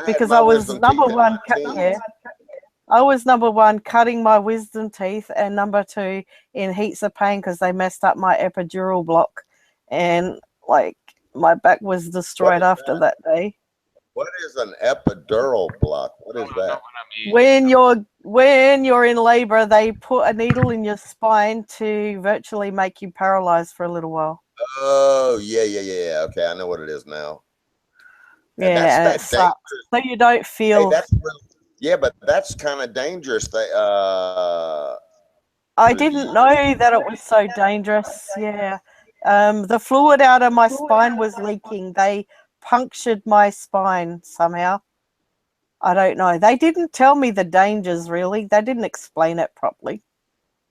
because I was number one. I was number one cutting my wisdom teeth, and number two in heaps of pain because they messed up my epidural block, and like my back was destroyed after that day. What is an epidural block? What is that? When you're in labor, they put a needle in your spine to virtually make you paralyzed for a little while. Oh, yeah. Okay, I know what it is now. Yeah, and it sucks. So you don't feel. Hey, yeah, but that's kind of dangerous. I didn't know that it was so dangerous. Yeah, the fluid out of my spine was leaking. They punctured my spine somehow. I don't know. They didn't tell me the dangers, really. They didn't explain it properly.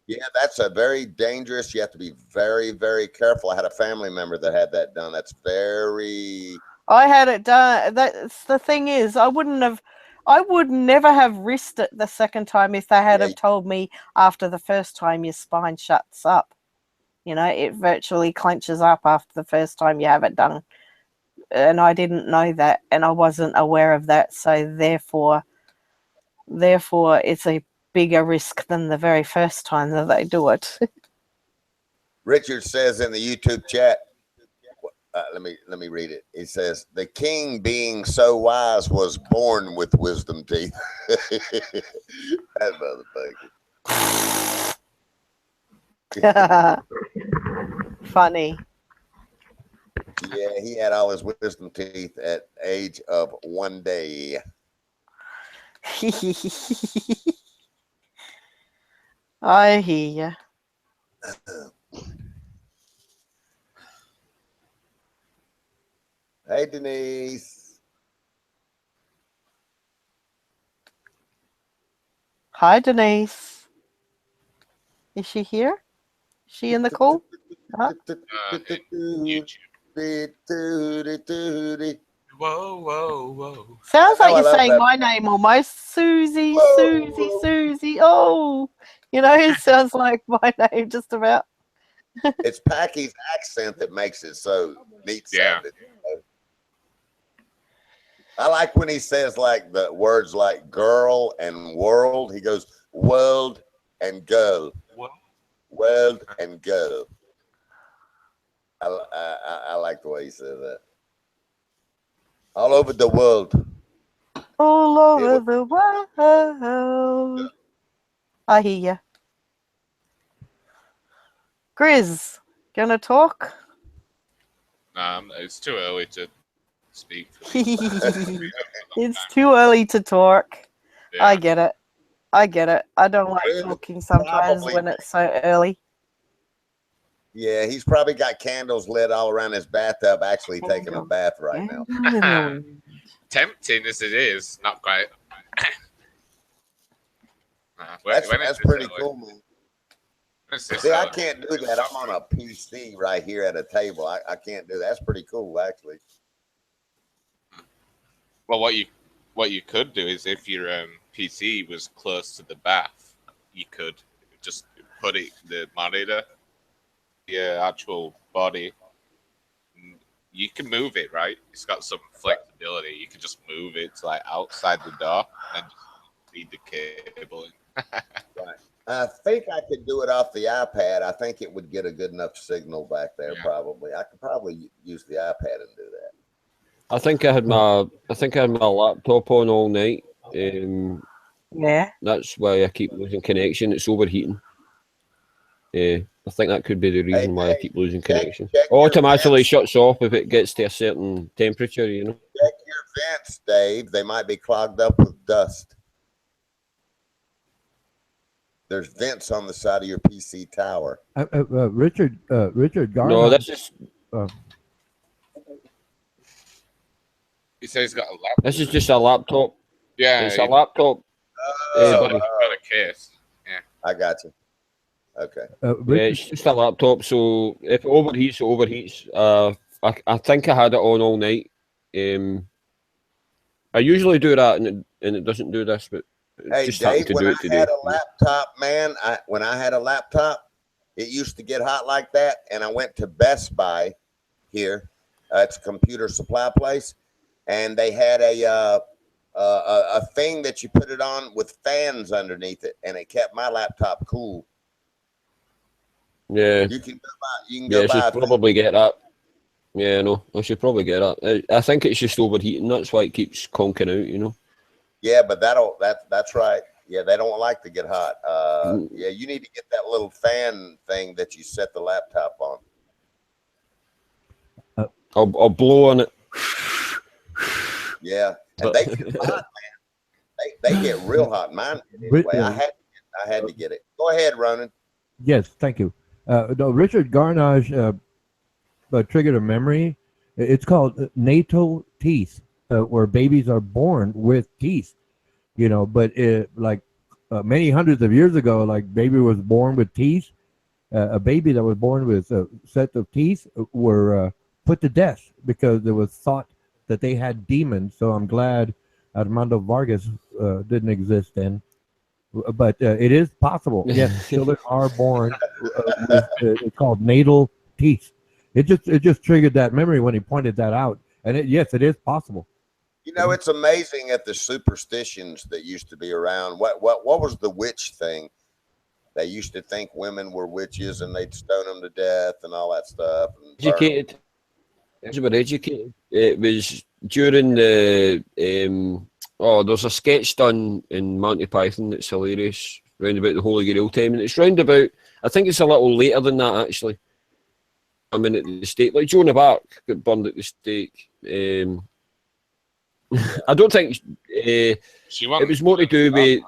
Yeah, that's a very dangerous. You have to be very, very careful. I had a family member that had that done. That's very. I had it done. That's the thing is, I would never have risked it the second time if they had have told me after the first time your spine shuts up. It virtually clenches up after the first time you have it done. And I didn't know that, and I wasn't aware of that, so therefore it's a bigger risk than the very first time that they do it. Richard says in the YouTube chat, let me read it. He says, the king being so wise was born with wisdom teeth. That motherfucker. Funny. Yeah, he had all his wisdom teeth at age of 1 day. I hear you. Hey, Denise. Hi, Denise. Is she here? Is she in the call? Whoa. Sounds like you're saying my name almost. Susie. Oh, it sounds like my name just about. It's Packy's accent that makes it so neat sounding. I like when he says like the words like girl and world. He goes world and girl. World and girl. I like the way he says that. All over the world. All over the world. I hear you. Grizz, gonna talk? It's too early to speak. It's too early to talk. Yeah. I get it. I don't like talking sometimes when it's so early. Yeah, he's probably got candles lit all around his bathtub, actually taking a bath right now. Tempting as it is, not quite. That's pretty cool, man. See, I can't do that. I'm on a PC right here at a table. I can't do that. That's pretty cool, actually. Well, what you could do is if your PC was close to the bath, you could just put the monitor, the actual body. You can move it, right? It's got some flexibility. You can just move it to like outside the door and just feed the cable in. Right. I think I could do it off the iPad. I think it would get a good enough signal back there. Yeah. Probably, I could probably use the iPad and do that. I think I had my laptop on all night. Yeah. That's why I keep losing connection. It's overheating. I think that could be the reason why I keep losing connection. Automatically shuts off if it gets to a certain temperature, you know. Check your vents, Dave. They might be clogged up with dust. There's vents on the side of your PC tower. Richard Garner. No, that's just. He says he's got a laptop. This is just a laptop. Yeah, it's a laptop. Got a case. Yeah, I got you. Okay. Yeah, it's just a laptop. So if it overheats, it overheats. I think I had it on all night. I usually do that, and it doesn't do this, but Hey, just Dave, to when do I it today. had a laptop, man, when I had a laptop, it used to get hot like that, and I went to Best Buy here. It's a computer supply place, and they had a thing that you put it on with fans underneath it, and it kept my laptop cool. Yeah. You can go I buy should probably get that. Yeah, no, I should probably get that. I think it's just overheating. That's why it keeps conking out, you know. Yeah, but that's right. Yeah, they don't like to get hot. Yeah, you need to get that little fan thing that you set the laptop on. I'll blow on it. Yeah, and they get hot, man. They get real hot. Mine anyway. I had to get it. Go ahead, Ronan. Yes, thank you. No, Richard Garnage triggered a memory. It's called natal teeth, where babies are born with teeth. You know, but many hundreds of years ago, like baby was born with teeth. A baby that was born with a set of teeth were put to death because it was thought that they had demons. So I'm glad Armando Vargas didn't exist then. But it is possible. Yes, children are born with it's called natal teeth. It just triggered that memory when he pointed that out. And yes, it is possible. You know, it's amazing at the superstitions that used to be around. What was the witch thing? They used to think women were witches and they'd stone them to death and all that stuff. Educated. Educated. It was during the there's a sketch done in Monty Python that's hilarious, round about the Holy Grail time, and it's round about, I think it's a little later than that actually. I mean, at the stake, like Joan of Arc got burned at the stake. I don't think it was more to do with.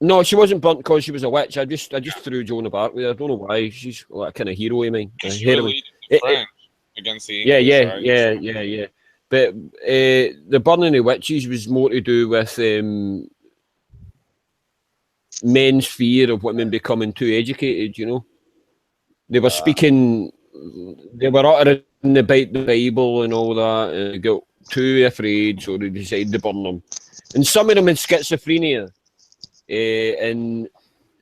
No, she wasn't burnt because she was a witch. I just threw Joan of Arc with her. I don't know why. She's like a kind of hero of mine. She really did the French against the English, yeah. But the burning of witches was more to do with men's fear of women becoming too educated, you know. They were speaking, they were uttering about the Bible and all that, and they got too afraid, so they decided to burn them. And some of them had schizophrenia, and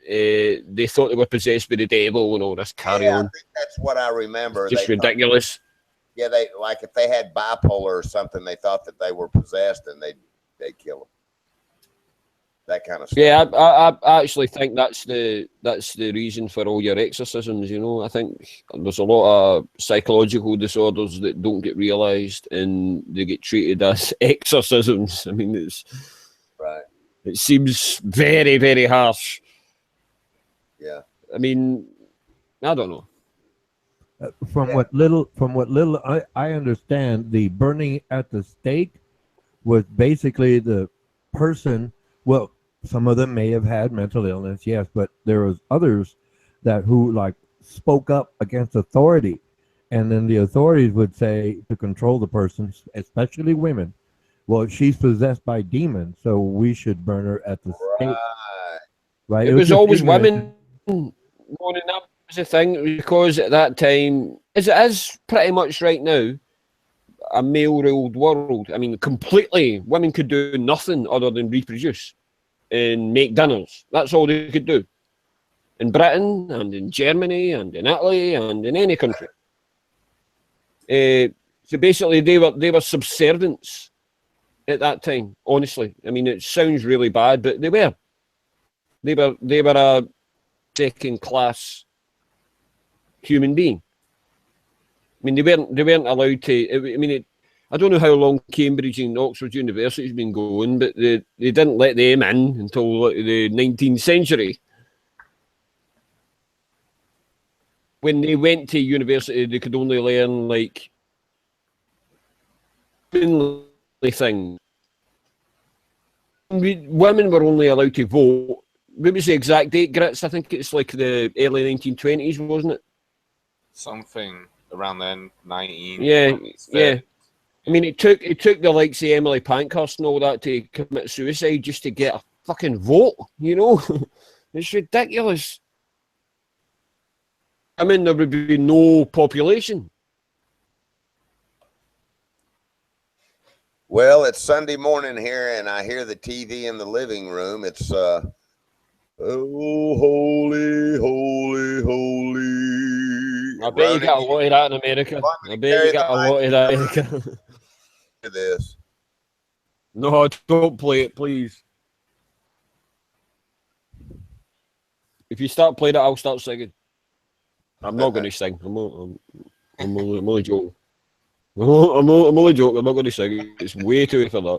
they thought they were possessed by the devil and all this carry on. I think that's what I remember. It's just ridiculous. Yeah, they like if they had bipolar or something, they thought that they were possessed and they'd kill them. That kind of stuff. Yeah, I actually think that's the reason for all your exorcisms. You know, I think there's a lot of psychological disorders that don't get realised and they get treated as exorcisms. I mean, it's right. It seems very, very harsh. Yeah. I mean, I don't know. From what little I understand, the burning at the stake was basically the person. Well, some of them may have had mental illness, yes, but there was others who like spoke up against authority, and then the authorities would say to control the person, especially women. Well, she's possessed by demons, so we should burn her at the stake. Right? It was always women. More than that was the thing, because at that time, as it is pretty much right now, a male-ruled world. I mean, completely, women could do nothing other than reproduce and make dinners. That's all they could do. In Britain and in Germany and in Italy and in any country. So basically, they were subservients at that time. Honestly, I mean, it sounds really bad, but they were. They were a second-class human being. I mean, they weren't allowed to. I mean, I don't know how long Cambridge and Oxford University's been going, but they didn't let them in until the 19th century. When they went to university, they could only learn like things. Women were only allowed to vote. What was the exact date, Grits? I think it's like the early 1920s, wasn't it? Something around then, 19. Yeah, yeah. I mean, it took the likes of Emily Pankhurst and all that to commit suicide just to get a fucking vote. You know, it's ridiculous. I mean, there would be no population. Well, it's Sunday morning here, and I hear the TV in the living room. It's oh, holy, holy, holy. I bet you got a lot of that in America. I bet you got a lot of that in America. This. No, don't play it, please. If you start playing it, I'll start singing. I'm not going to sing. I'm only joking. I'm only joking. I'm not going to sing. It's way too early for that.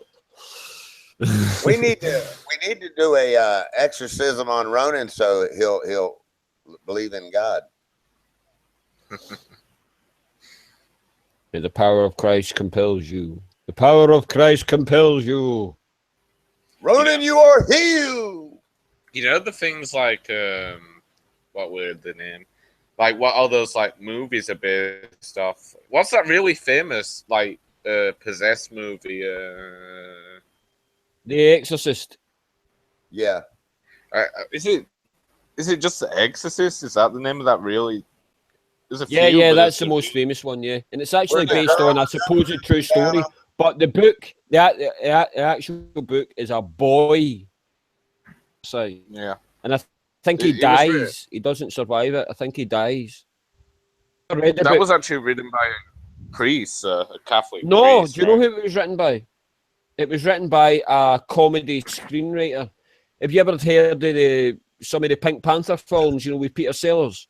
we need to do a exorcism on Ronan so he'll believe in God. The power of Christ compels you. The power of Christ compels you. Ronan, you are healed. You know the things like what were the name? Like what are those like movies are based off? What's that really famous like possessed movie? The Exorcist. Yeah. Is it just The Exorcist? Is that the name of that really? There's a Yeah, few, yeah, but that's the most famous one, yeah. And it's actually based on a supposed true story. But the book, the actual book is a boy. So, yeah. And I think he dies. He doesn't survive it. I think he dies. That was actually written by a priest, a Catholic No, priest. do you know who it was written by? It was written by a comedy screenwriter. Have you ever heard of some of the Pink Panther films, you know, with Peter Sellers?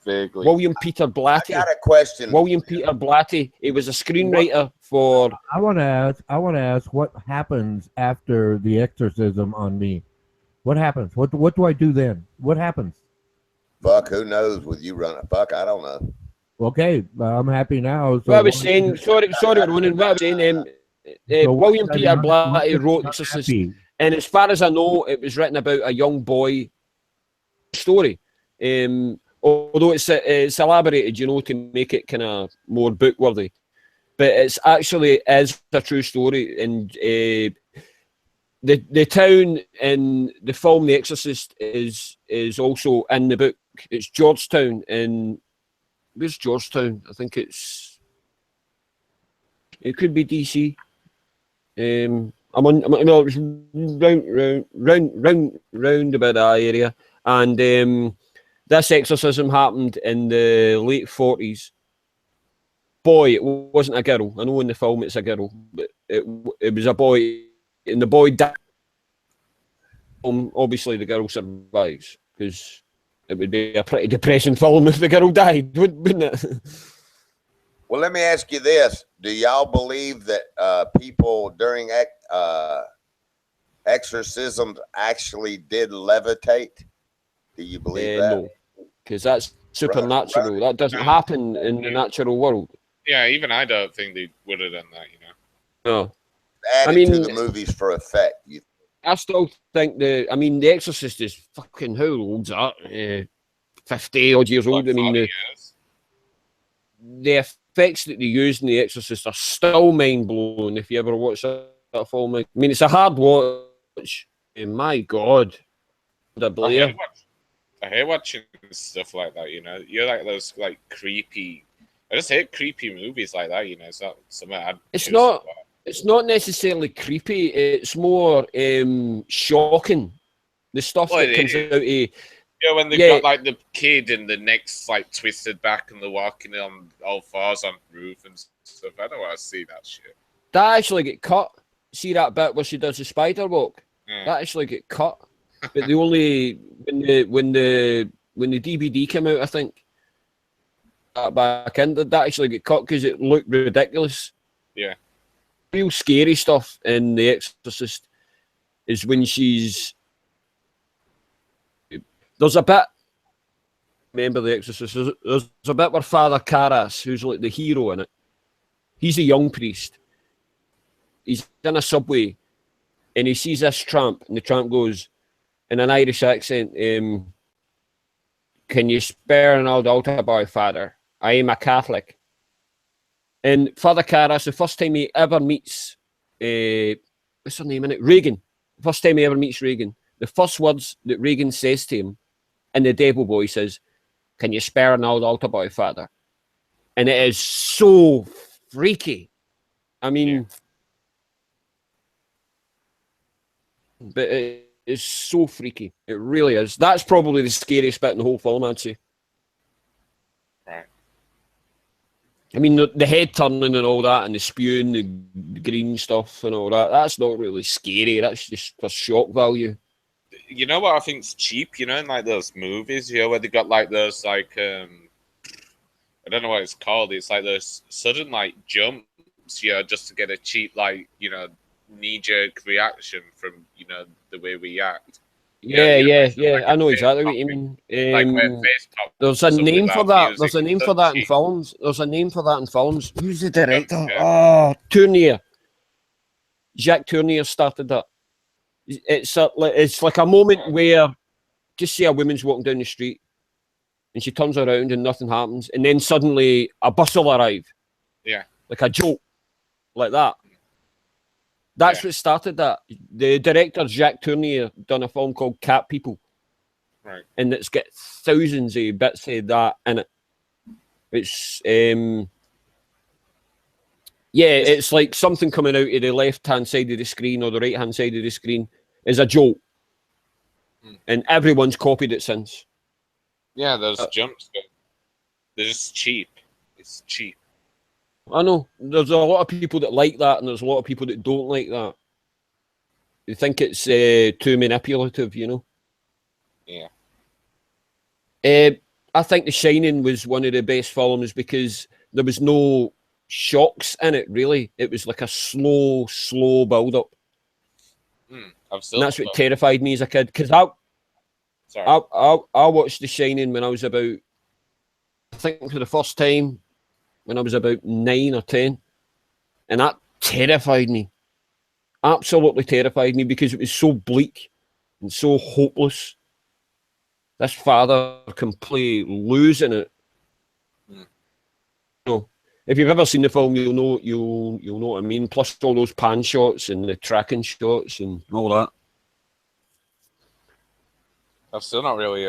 Vaguely. William Peter Blatty. I got a question. William Peter Blatty. He was a screenwriter for... I want to ask what happens after the exorcism on me? What happens? What do I do then? What happens? Fuck, who knows with you running? Fuck, I don't know. Okay, I'm happy now. So What I was saying, sorry, Ronan, what I was saying, William Peter Blatty wrote The Exorcist, and as far as I know, it was written about a young boy story. Although it's elaborated, you know, to make it kind of more book-worthy. But it's actually is a true story, and the town in the film The Exorcist is also in the book. It's Georgetown, and where's Georgetown? I think it could be DC. It was round about that area, and this exorcism happened in the late 40s. Boy, it wasn't a girl. I know in the film it's a girl, but it was a boy, and the boy died. Obviously, the girl survives, because it would be a pretty depressing film if the girl died, wouldn't it? Well, let me ask you this. Do y'all believe that people during exorcisms actually did levitate? Do you believe that? No, because that's supernatural. Right. That doesn't happen in the natural world. Yeah, even I don't think they would have done that, you know. No. Added to the movies for effect. I still think The Exorcist is fucking, how old's that? 50 odd years old. I mean, the effects that they use in The Exorcist are still mind blowing if you ever watch that film. I mean, it's a hard watch. And my God. I hate watching stuff like that, you know. You're like those like creepy I just hate creepy movies like that. You know, it's not something I'd. It's not. It's not necessarily creepy. It's more shocking. The stuff Well, that comes out of yeah, when they've got like the kid and the neck's like twisted back and they're walking on all fours on the roof and stuff. I don't want to see that shit. that actually get cut. See that bit where she does the spider walk? Yeah. That actually get cut. But the only when the DVD came out, I think that back in that actually get cut because it looked ridiculous. Yeah. Real scary stuff in The Exorcist is when she's. There's a bit. Remember The Exorcist? There's a bit where Father Karras, who's like the hero in it, he's a young priest. He's in a subway, and he sees this tramp, and the tramp goes, in an Irish accent, "Can you spare an old altar boy, Father? I am a Catholic." And Father Karras, the first time he ever meets, what's her name in it? Reagan. The first time he ever meets Reagan, the first words that Reagan says to him in the devil voice is, "Can you spare an old altar boy, Father?" And it is so freaky. I mean, but it is so freaky. It really is. That's probably the scariest bit in the whole film, I'd say. Right. I mean, the head turning and all that, and the spewing, the green stuff and all that, that's not really scary. That's just for shock value. You know what I think's cheap? You know, in like those movies, you know, where they got like those like I don't know what it's called. It's like those sudden like jumps, you know, just to get a cheap like, you know, knee-jerk reaction from, you know, the way we act. Yeah, like I know exactly what you mean. Like where face pop There's a something name for without that. music, There's a name it's for that in cheap. films. There's a name for that in films. Who's the director? Yeah. Oh, Tournier. Jacques Tournier started that. It's like a moment where, just say a woman's walking down the street, and she turns around and nothing happens, and then suddenly a bus will arrive. Yeah. Like a joke, like that. That's what started that. The director Jacques Tournier done a film called Cat People, Right. and it's got thousands of bits of that in it. It's it's like something coming out of the left-hand side of the screen or the right-hand side of the screen is a joke, and everyone's copied it since. Yeah, those jumps, but they're just cheap. It's cheap. I know there's a lot of people that like that, and there's a lot of people that don't like that. They think it's too manipulative, you know. Yeah. I think The Shining was one of the best films because there was no shocks in it. Really, it was like a slow build-up. And that's what terrified me as a kid. Because I watched The Shining when I was about, I think for the first time, when I was about 9 or 10. And that terrified me. Absolutely terrified me because it was so bleak and so hopeless. This father completely losing it. You know, if you've ever seen the film, you'll know what I mean. Plus all those pan shots and the tracking shots and all that. I've still not really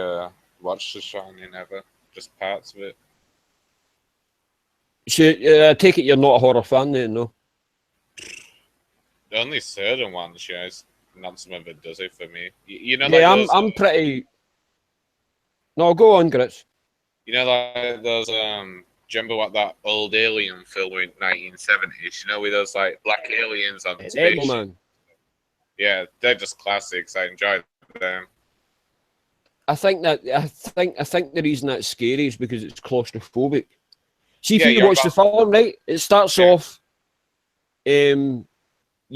watched The Shining ever. Just parts of it. I take it you're not a horror fan then, no? Only certain ones, yeah. It's not some of it does it for me. You know, Yeah, like I'm pretty. No, go on, Grits. You know, like those. Do you remember what that old Alien film in 1970s? You know, with those like black aliens on space. Man. Yeah, they're just classics. I enjoy them. I think the reason that's scary is because it's claustrophobic. See, if you watch the film, right, it starts off. You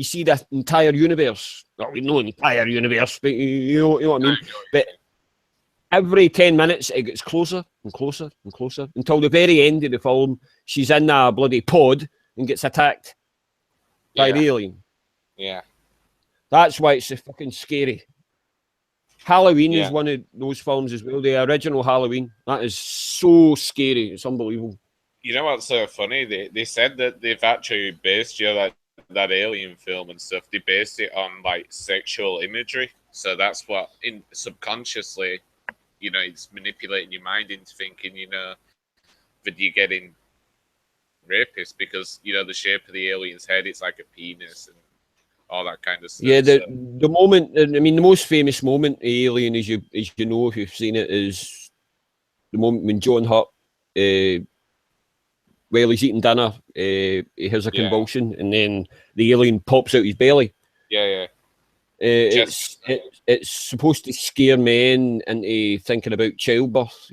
see the entire universe. Well, we know the entire universe, but you know what I mean. But every 10 minutes, it gets closer and closer and closer until the very end of the film. She's in a bloody pod and gets attacked by the alien. Yeah, that's why it's so fucking scary. Halloween is one of those films as well. The original Halloween, that is so scary. It's unbelievable. You know what's so funny? They said that they've actually based that alien film and stuff. They based it on like sexual imagery. So that's what subconsciously, you know, it's manipulating your mind into thinking, you know, that you're getting rapist because the shape of the alien's head, it's like a penis and all that kind of stuff. Yeah, so. the moment. I mean, the most famous moment of Alien, as you know, if you've seen it, is the moment when John Hurt, while he's eating dinner, he has a convulsion, and then the alien pops out his belly. Yeah. It's supposed to scare men into thinking about childbirth.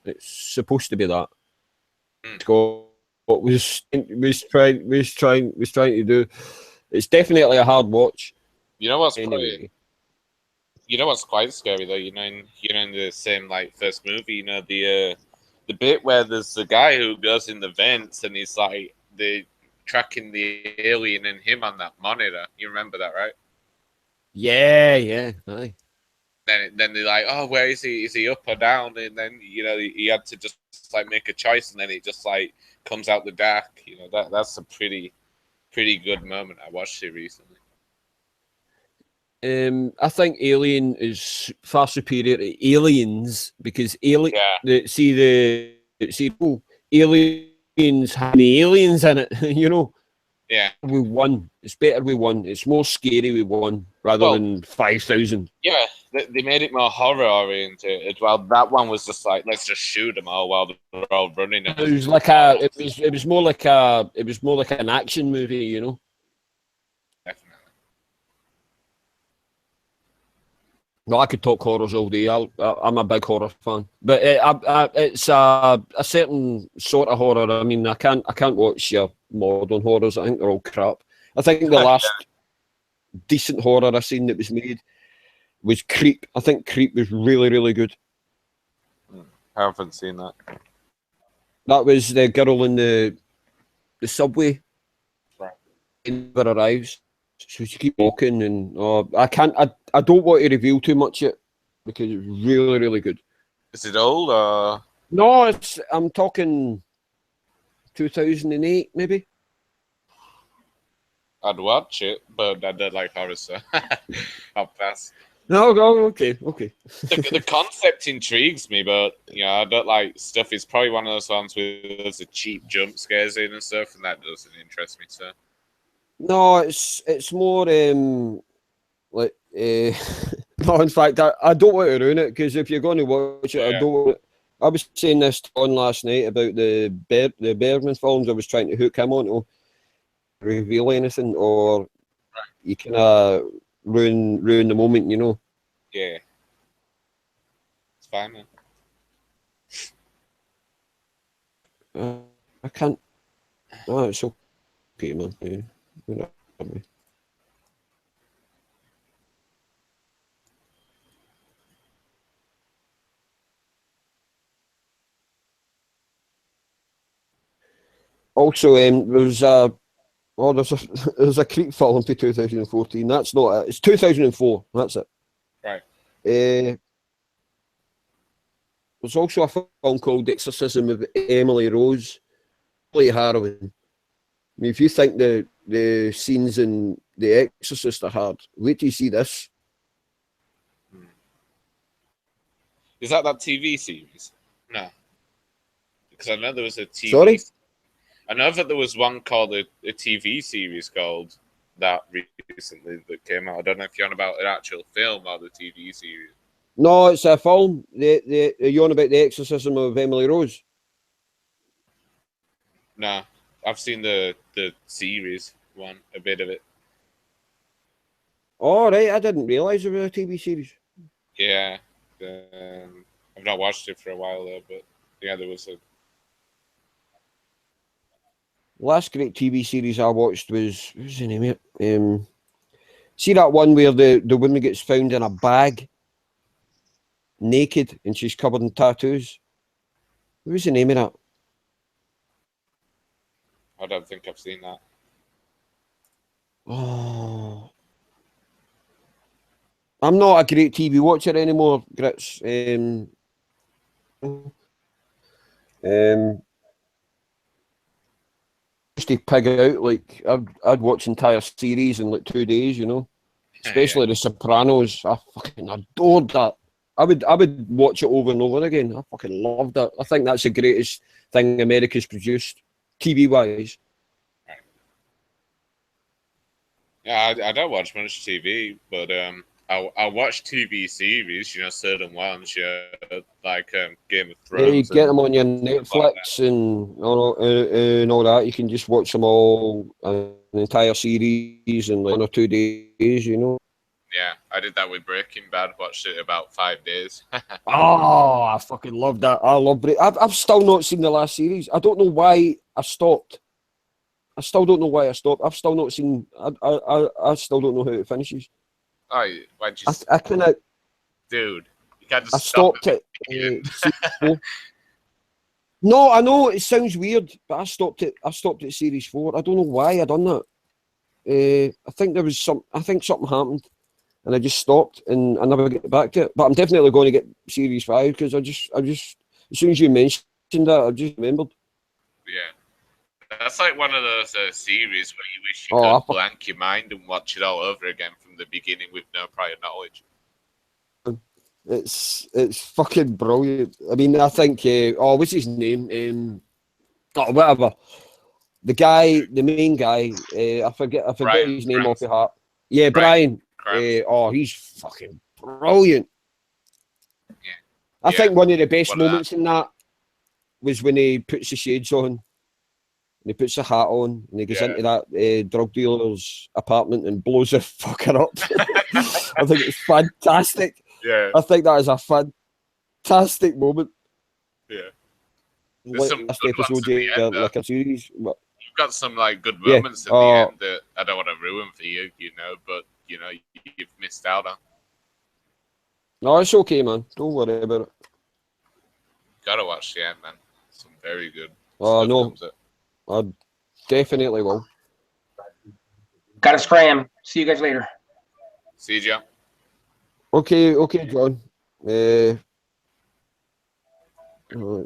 It's supposed to be that. What was trying to do. It's definitely a hard watch. You know what's anyway. What's quite scary though. In the same first movie, the bit where there's the guy who goes in the vents and he's like the tracking the alien and him on that monitor. You remember that, right? Yeah, aye. Then they're like, oh, where is he? Is he up or down? And then he had to just make a choice, and then it just comes out the dark. That's a pretty good moment. I watched it recently. I think Alien is far superior to Aliens because aliens have the aliens in it. Yeah. With one, it's better with one. It's more scary with one rather than 5,000. Yeah, they made it more horror oriented. Well, that one was just let's just shoot them all while they're all running. It was like it was more like an action movie, Definitely. Well, I could talk horrors all day. I'm a big horror fan, but it's a certain sort of horror. I mean, I can't watch your modern horrors. I think they're all crap. I think the last decent horror I seen that was made was Creep. I think Creep was really, really good. I haven't seen that. That was the girl in the subway. Right. Never arrives. So she keep walking, and I don't want to reveal too much yet because it's really, really good. Is it old or? No, I'm talking 2008 maybe. I'd watch it, but I don't like horror, so I'll pass. No, okay. The concept intrigues me, but I don't like stuff. It's probably one of those ones with loads of cheap jump scares in and stuff, and that doesn't interest me. So. No, it's more like no. In fact, I don't want to ruin it because if you're going to watch it, I don't want it. I was saying this on last night about the Bergman films. I was trying to hook him on to reveal anything, or you kind of ruin the moment, Yeah, it's fine, man. I can't. No, it's okay, man. Yeah. Also, there's a Creep film for 2014. That's not it. It's 2004. That's it. Right. There's also a film called Exorcism of Emily Rose. Really harrowing. I mean, if you think the scenes in The Exorcist are hard, wait till you see this. Is that TV series? No. Because I know there was a TV. Sorry? I know that there was one called a TV series called that recently that came out. I don't know if you're on about an actual film or the TV series. No, it's a film. You're on about The Exorcism of Emily Rose? No. I've seen the series one, a bit of it. Oh, right. I didn't realise there was a TV series. Yeah. I've not watched it for a while, though, but yeah, there was a... Last great TV series I watched was... What was the name of it? See that one where the woman gets found in a bag, naked, and she's covered in tattoos? What was the name of that? I don't think I've seen that. Oh, I'm not a great TV watcher anymore, Grits. Used to pig out, like I'd watch entire series in like 2 days, Especially The Sopranos. I fucking adored that. I would watch it over and over again. I fucking loved it. I think that's the greatest thing America's produced, TV wise. Yeah, I don't watch much TV, but I watch TV series. You know, certain ones. Yeah, like Game of Yeah, you Thrones get and them on your stuff like that. Netflix and all that. You can just watch them all, an entire series in like 1 or 2 days. You know. Yeah, I did that with Breaking Bad. Watched it about 5 days. Oh, I fucking love that. I love it. I've still not seen the last series. I don't know why I stopped. I still don't know why I stopped. I've still not seen. I still don't know how it finishes. Oh, why'd you, I kind of. dude? You can't I just stop stopped at it. the beginning. Series 4. No, I know it sounds weird, but I stopped it. I stopped at series 4. I don't know why I done that. I think there was some. I think something happened, and I just stopped, and I never get back to it. But I'm definitely going to get series 5 because I just as soon as you mentioned that, I just remembered. Yeah, that's like one of those series where you wish you Oh, could blank your mind and watch it all over again from the beginning with no prior knowledge. It's fucking brilliant. I mean, I think. What's his name? Whatever. The guy, the main guy. I forget Bryan his name off Cranston. the heart. Yeah, Brian. He's fucking brilliant. I think one of the best One of moments in that was when he puts the shades on, and he puts the hat on, and he goes into that drug dealer's apartment and blows the fucker up. I think it's fantastic. Yeah. I think that is a fantastic moment. Yeah. Like There's some last good episode, ones in the end, like a series. You've got some like good Yeah, moments in the end that I don't want to ruin for you, you know, but you know you've missed out on. No, it's okay, man. Don't worry about it. Gotta watch the end, man. Some very good Oh stuff no, comes up. I definitely will. Got to scram. See you guys later. See you, Joe. Okay, John. It's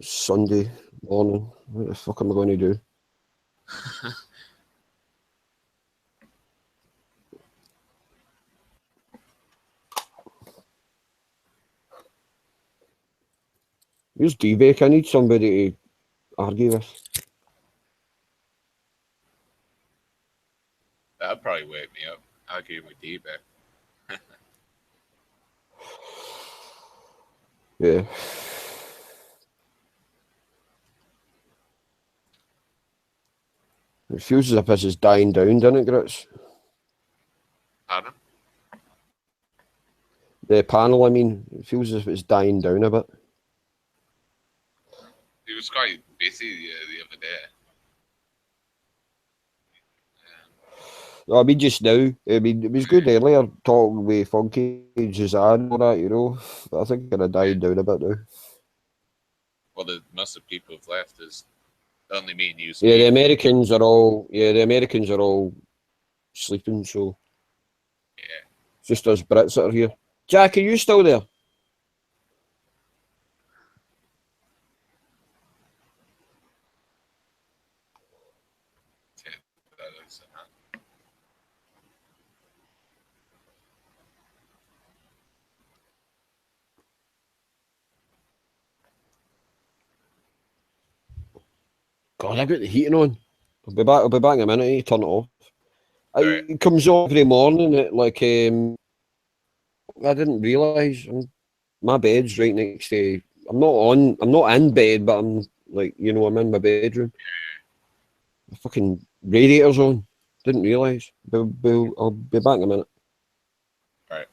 Sunday morning. What the fuck am I going to do? Where's D-Bake? I need somebody to argue with. That'd probably wake me up. Arguing with D-Beck. Yeah. It feels as if this is dying down, doesn't it, Grits? Pardon? The panel, I mean, it feels as if it's dying down a bit. He was quite busy the other day. I mean, just now, I mean, it was good earlier talking with Funky and Suzanne and all that, you know. But I think it kind of died down a bit now. Well, most of the people have left. There's only me and you. Yeah, the Americans are all sleeping, so yeah, it's just us Brits that are here. Jack, are you still there? God, I got the heating on. I'll be back. I'll be back in a minute. You turn it off. It comes on every morning at like I didn't realise my bed's right next to. I'm not in bed, but I'm like, you know, I'm in my bedroom. The fucking radiator's on. Didn't realise. I'll be back in a minute. Right.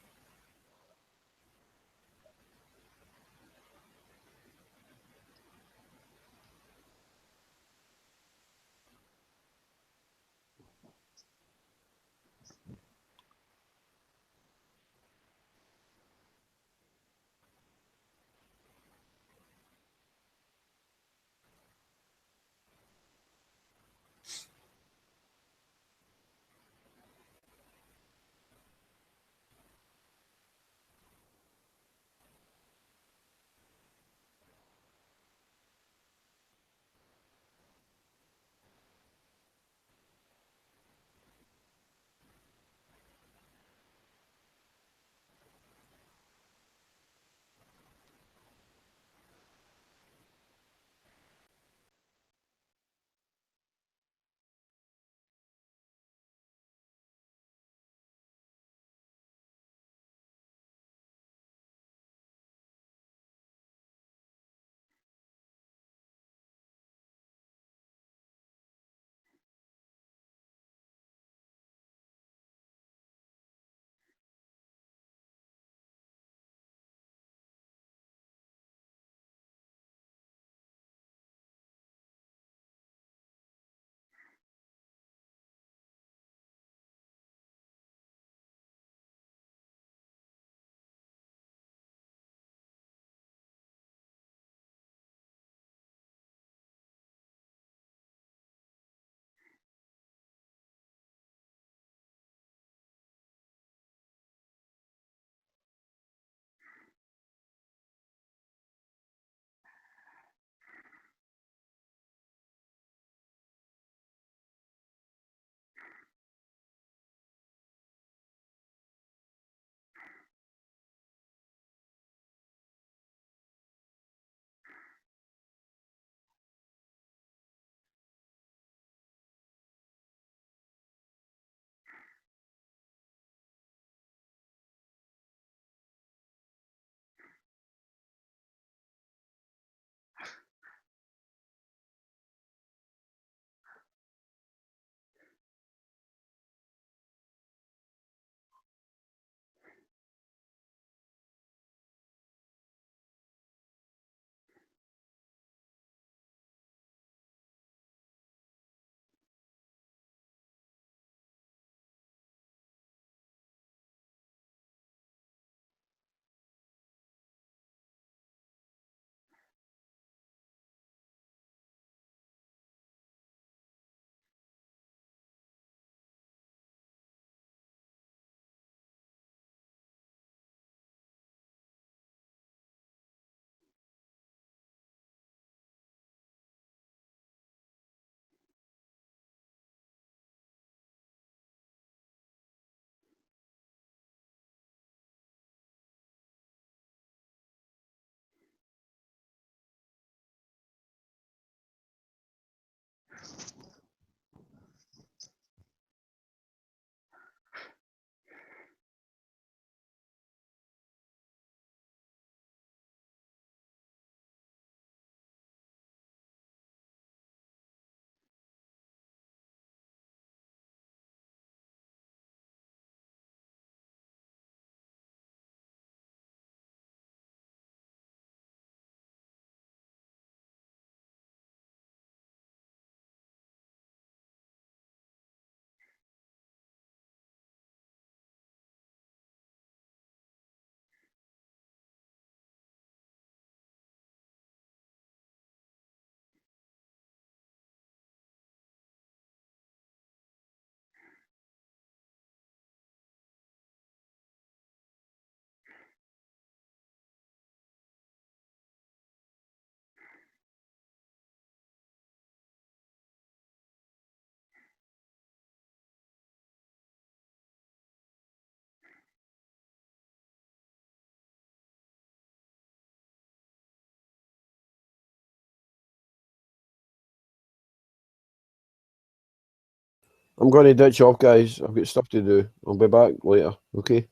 I'm going to ditch off, guys. I've got stuff to do. I'll be back later. Okay.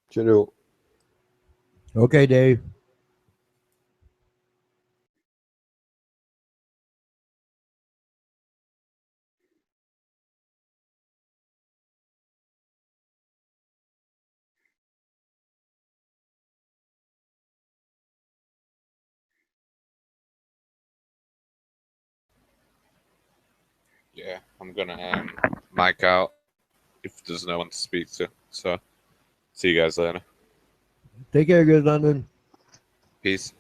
Cheerio. Okay, Dave. Yeah, I'm gonna mic out if there's no one to speak to. So, see you guys later. Take care, good London. Peace.